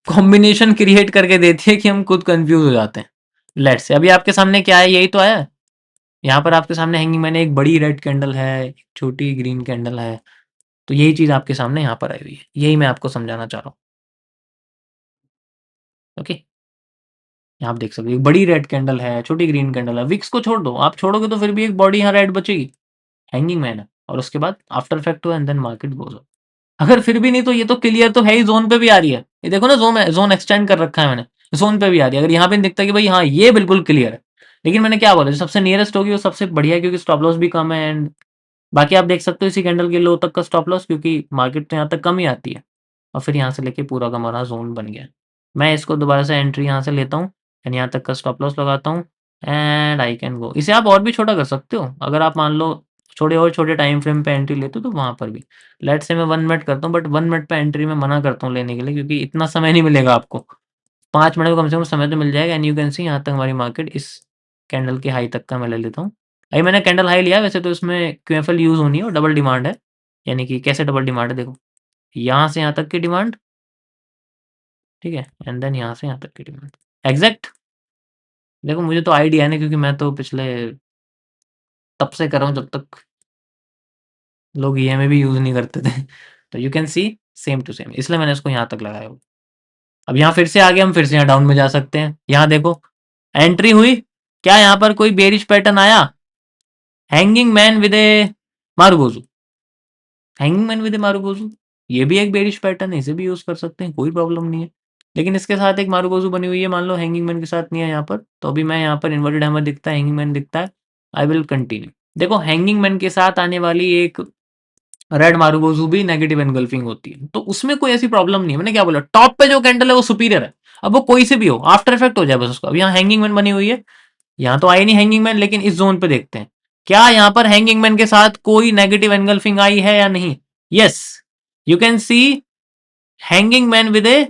A: कॉम्बिनेशन क्रिएट करके देती है कि हम खुद कंफ्यूज हो जाते हैं। लेट्स से अभी आपके सामने क्या है, यही तो आया है। यहाँ पर आपके सामने हैंगिंग मैन, एक बड़ी रेड कैंडल है, एक छोटी ग्रीन कैंडल है, तो यही चीज़ आपके सामने यहाँ पर आई हुई है, यही मैं आपको समझाना चाह रहा हूँ। ओके, यहाँ आप देख सकते हो एक बड़ी रेड कैंडल है, छोटी ग्रीन कैंडल है। विक्स को छोड़ दो, आप छोड़ोगे तो फिर भी एक बॉडी यहाँ रेड बचेगी, हैंगिंग मैन है, और उसके बाद आफ्टर इफेक्ट हुआ and then market goes up. अगर फिर भी नहीं तो ये तो क्लियर तो है ही, जोन पे भी आ रही है, ये देखो ना, जोन एक्सटेंड कर रखा है मैंने, जोन पे भी आ रही है। अगर यहाँ पे नहीं दिखता कि भाई हाँ ये बिल्कुल क्लियर है, लेकिन मैंने क्या बोला, जो सबसे नियरेस्ट होगी वो सबसे बढ़िया है, क्योंकि स्टॉप लॉस भी कम है। एंड बाकी आप देख सकते हो इसी कैंडल के लो तक का स्टॉप लॉस, क्योंकि मार्केट तो यहाँ तक कम ही आती है, और फिर यहाँ से लेके पूरा का हमारा जोन बन गया। मैं इसको दोबारा से एंट्री यहाँ से लेता हूँ एंड यहाँ तक का स्टॉप लॉस लगाता हूँ एंड आई कैन गो। इसे आप और भी छोटा कर सकते हो, अगर आप मान लो छोटे टाइम फ्रेम पे एंट्री लेते हो तो वहाँ पर भी। लेट्स से मैं 1 मिनट करता हूँ, बट 1 मिनट पे एंट्री मैं मना करता हूँ लेने के लिए, क्योंकि इतना समय नहीं मिलेगा आपको। 5 मिनट का कम से कम समय तो मिल जाएगा। एंड यू कैन सी यहाँ तक हमारी मार्केट इस कैंडल के हाई तक का मैं ले लेता हूँ। अभी मैंने कैंडल हाई लिया है, वैसे तो इसमें क्यूएफएल यूज़ होनी है और डबल डिमांड है। यानी कि कैसे डबल डिमांड है, देखो यहाँ से यहाँ तक की डिमांड, ठीक है, एंड देन यहाँ से यहाँ तक की डिमांड एग्जैक्ट। देखो मुझे तो आइडिया है ना, क्योंकि मैं तो पिछले तब से कर रहा हूँ जब तक लोग ईएमए भी यूज़ नहीं करते थे। तो you can see same to same, इसलिए मैंने इसको यहाँ तक लगाया हुआ। अब यहाँ फिर से आगे हम फिर से यहाँ डाउन में जा सकते हैं। यहाँ देखो एंट्री हुई, क्या यहाँ पर कोई बेरिश पैटर्न आया? Hanging man with a marubozu, hanging man with a marubozu, ये भी एक बेरिश पैटर्न है, इसे भी यूज कर सकते हैं, कोई प्रॉब्लम नहीं है। लेकिन इसके साथ एक मारुगोजू बनी हुई है, मान लो हैंगिंग मैन के साथ नहीं है यहाँ पर, तो अभी मैं यहाँ पर इन्वर्टेड हैमर दिखता है, हैंगिंग मैन दिखता है। I will continue. देखो हैंगिंग मैन के साथ आने वाली एक रेड मारुगोजू भी नेगेटिव एनगल्फिंग होती है, तो उसमें कोई ऐसी प्रॉब्लम नहीं है। मैंने क्या बोला, टॉप पे जो कैंडल है वो सुपीरियर है, अब वो कोई से भी हो, आफ्टर इफेक्ट हो जाए बस उसका। अब यहाँ हैंगिंग मैन बनी हुई है, यहाँ तो आई नहीं हैंगिंग मैन, लेकिन इस जोन पे देखते हैं क्या यहाँ पर हैंगिंग मैन के साथ कोई नेगेटिव एनगल्फिंग आई है या नहीं। Yes, you can see hanging man with a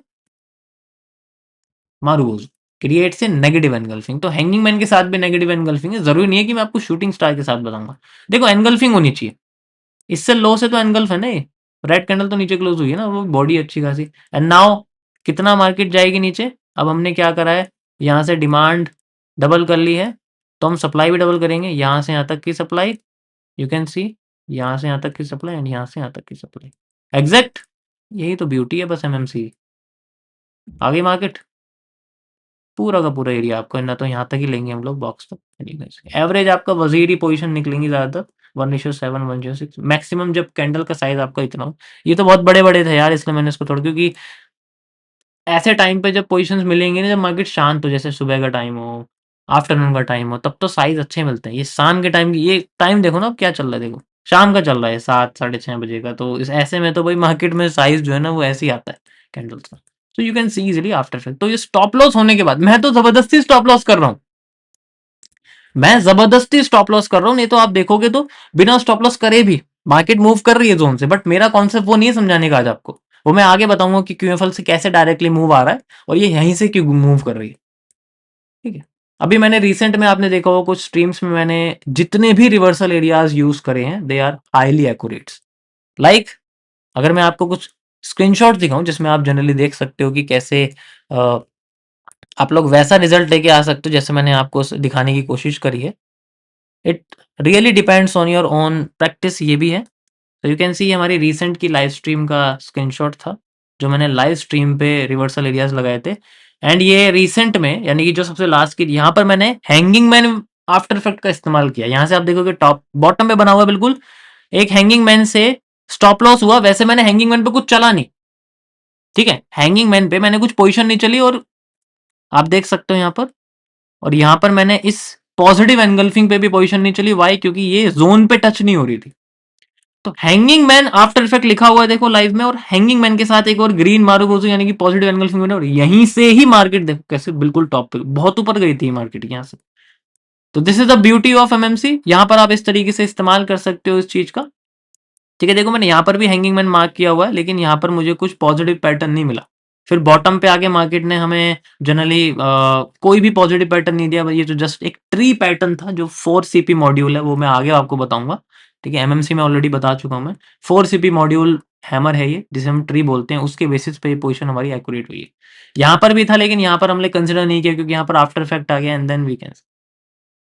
A: marubozu creates a negative engulfing. तो हैंगिंग मैन के साथ भी नेगेटिव एनगल्फिंग है, जरूरी नहीं है कि मैं आपको शूटिंग स्टार के साथ बताऊंगा। देखो एनगल्फिंग होनी चाहिए, इससे लो से तो एनगल्फ है ना ये, रेड कैंडल तो नीचे क्लोज हुई है ना, वो बॉडी अच्छी खासी। एंड नाउ कितना मार्केट जाएगी नीचे? अब हमने क्या करा है, यहाँ से डिमांड डबल कर ली है, तो हम सप्लाई भी डबल करेंगे, यहाँ से यहाँ तक की सप्लाई, यू कैन सी यहाँ से यहाँ तक की सप्लाई एंड यहाँ से यहाँ तक की सप्लाई एग्जैक्ट। यही तो ब्यूटी है बस एमएमसी। आगे मार्केट पूरा का पूरा एरिया आपको ना, तो यहाँ तक ही लेंगे हम लोग बॉक्स तक। एवरेज आपका वजीरी पोजीशन निकलेंगी ज़्यादातर 1:7 1:6 मैक्सिमम, जब कैंडल का साइज आपका इतना हो। ये तो बहुत बड़े बड़े थे यार, इसलिए मैंने इसको थोड़ा, क्योंकि ऐसे टाइम पे जब पोजीशंस मिलेंगी ना, जब मार्केट शांत हो, जैसे सुबह का टाइम हो, आफ्टरनून का टाइम हो, तब तो साइज अच्छे मिलते हैं। ये शाम के टाइम की, ये टाइम देखो ना अब क्या चल रहा है, देखो शाम का चल रहा है 7 साढ़े 6 बजे का, तो इस ऐसे में तो भाई मार्केट में साइज जो है ना वो ऐसे ही आता है कैंडल्स का। तो you can C easily after effect. तो ये स्टॉप लॉस होने के बाद, मैं तो जबरदस्ती स्टॉप लॉस कर रहा हूँ, मैं जबरदस्ती स्टॉप लॉस कर रहा हूँ, नहीं तो आप देखोगे तो बिना स्टॉप लॉस करे भी मार्केट मूव कर रही है जोन से। बट मेरा कॉन्सेप्ट वो नहीं है समझाने का आज आपको, वो मैं आगे बताऊंगा कि क्यूएफएल से कैसे डायरेक्टली मूव आ रहा है और ये यहीं से क्यों मूव कर रही है। ठीक है, अभी मैंने रिसेंट में आपने देखा होगा कुछ स्ट्रीम्स में मैंने जितने भी रिवर्सल एरियाज यूज करे हैं, they are highly accurate. Like अगर मैं आपको कुछ स्क्रीनशॉट दिखाऊं जिसमें आप जनरली देख सकते हो कि कैसे आप लोग वैसा रिजल्ट लेके आ सकते हो जैसे मैंने आपको दिखाने की कोशिश करी है। It really depends on your own practice, ये भी है। तो यू कैन सी हमारी रिसेंट की लाइव स्ट्रीम का स्क्रीनशॉट था, जो मैंने लाइव स्ट्रीम पे रिवर्सल एरियाज लगाए थे। एंड ये रिसेंट में, यानी कि जो सबसे लास्ट की, यहाँ पर मैंने हैंगिंग मैन आफ्टर इफेक्ट का इस्तेमाल किया। यहाँ से आप देखोगे टॉप बॉटम पे बना हुआ है बिल्कुल, एक हैंगिंग मैन से स्टॉप लॉस हुआ। वैसे मैंने हैंगिंग मैन पे कुछ चला नहीं, ठीक है, हैंगिंग मैन पे मैंने कुछ पोजीशन नहीं चली, और आप देख सकते हो यहाँ पर, और यहाँ पर मैंने इस पॉजिटिव एनगल्फिंग पे भी पोजीशन नहीं चली। वाई? क्योंकि ये जोन पे टच नहीं हो रही थी। तो हैंगिंग मैन आफ्टर इफेक्ट लिखा हुआ है देखो लाइव में, और हैंगिंग मैन के साथ एक और ग्रीन मारूगोजू यानी कि पॉजिटिव एनगल्फिंग मैन, और यहीं से ही मार्केट देखो कैसे बिल्कुल टॉप पे बहुत ऊपर गई थी मार्केट यहाँ से। तो this is the beauty of MMC, यहाँ पर आप इस तरीके से इस्तेमाल कर सकते हो इस चीज का। ठीक है, देखो मैंने यहाँ पर भी हैंगिंग मैन मार्क किया हुआ है, लेकिन यहाँ पर मुझे कुछ पॉजिटिव पैटर्न नहीं मिला। फिर बॉटम पे आके मार्केट ने हमें जनरली कोई भी पॉजिटिव पैटर्न नहीं दिया। ये तो जस्ट एक ट्री पैटर्न था, जो 4 CP मॉड्यूल है, वो मैं आगे आपको बताऊंगा। ठीक है, एमएमसी में ऑलरेडी बता चुका हूं मैं। 4 CP मॉड्यूल हैमर है ये, जिसे हम ट्री बोलते हैं, उसके बेसिस पे ये पोजीशन हमारी एक्यूरेट हुई है। यहाँ पर भी था, लेकिन यहाँ पर हमने कंसिडर नहीं किया क्योंकि यहाँ पर आफ्टर इफेक्ट आ गया and then weekend.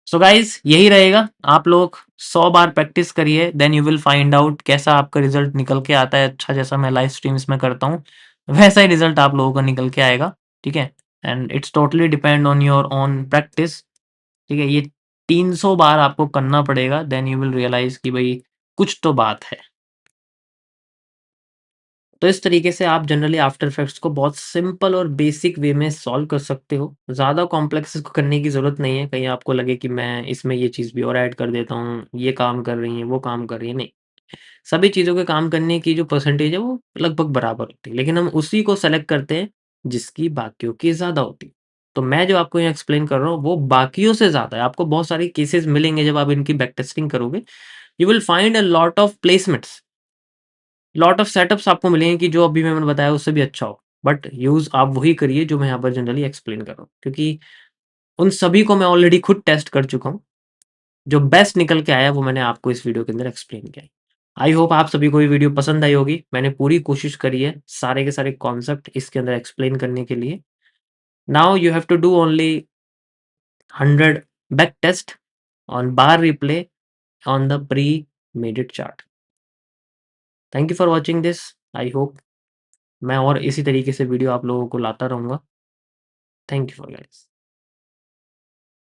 A: So guys यही रहेगा, आप लोग 100 बार प्रैक्टिस करिए, then you will find out कैसा आपका रिजल्ट निकल के आता है। अच्छा, जैसा मैं लाइव स्ट्रीम्स में करता हूँ वैसा ही रिजल्ट आप लोगों का निकल के आएगा, ठीक है। And it's totally depend on your own practice, ठीक है। ये 300 बार आपको करना पड़ेगा, देन यू विल रियलाइज कि भाई कुछ तो बात है। तो इस तरीके से आप जनरली आफ्टर इफेक्ट्स को बहुत सिंपल और बेसिक वे में सॉल्व कर सकते हो। ज़्यादा कॉम्प्लेक्स इसको करने की ज़रूरत नहीं है, कहीं आपको लगे कि मैं इसमें ये चीज़ भी और ऐड कर देता हूँ, ये काम कर रही है, वो काम कर रही है, नहीं। सभी चीज़ों के काम करने की जो परसेंटेज है वो लगभग बराबर होती है, लेकिन हम उसी को सेलेक्ट करते हैं जिसकी बाकियों की ज़्यादा होती है। तो मैं जो आपको यहाँ एक्सप्लेन कर रहा हूँ वो बाकियों से ज़्यादा है। आपको बहुत सारे केसेस मिलेंगे जब आप इनकी बैक टेस्टिंग करोगे, you will find a lot of placements, lot of setups आपको मिलेंगे कि जो अभी मैंने बताया उससे भी अच्छा हो। बट यूज़ आप वही करिए जो मैं यहाँ पर जनरली एक्सप्लेन कर रहा हूँ, क्योंकि उन सभी को मैं ऑलरेडी खुद टेस्ट कर चुका हूँ। जो बेस्ट निकल के आया वो मैंने आपको इस वीडियो के अंदर एक्सप्लेन किया है। आई होप आप सभी को ये वीडियो पसंद आई होगी। मैंने पूरी कोशिश करी है सारे के सारे कॉन्सेप्ट इसके अंदर एक्सप्लेन करने के लिए। Now you have to do only 100 back test on bar replay on the premade it chart. Thank you for watching this. I hope मैं और इसी तरीके से वीडियो आप लोगों को लाता रहूँगा। Thank you for guys.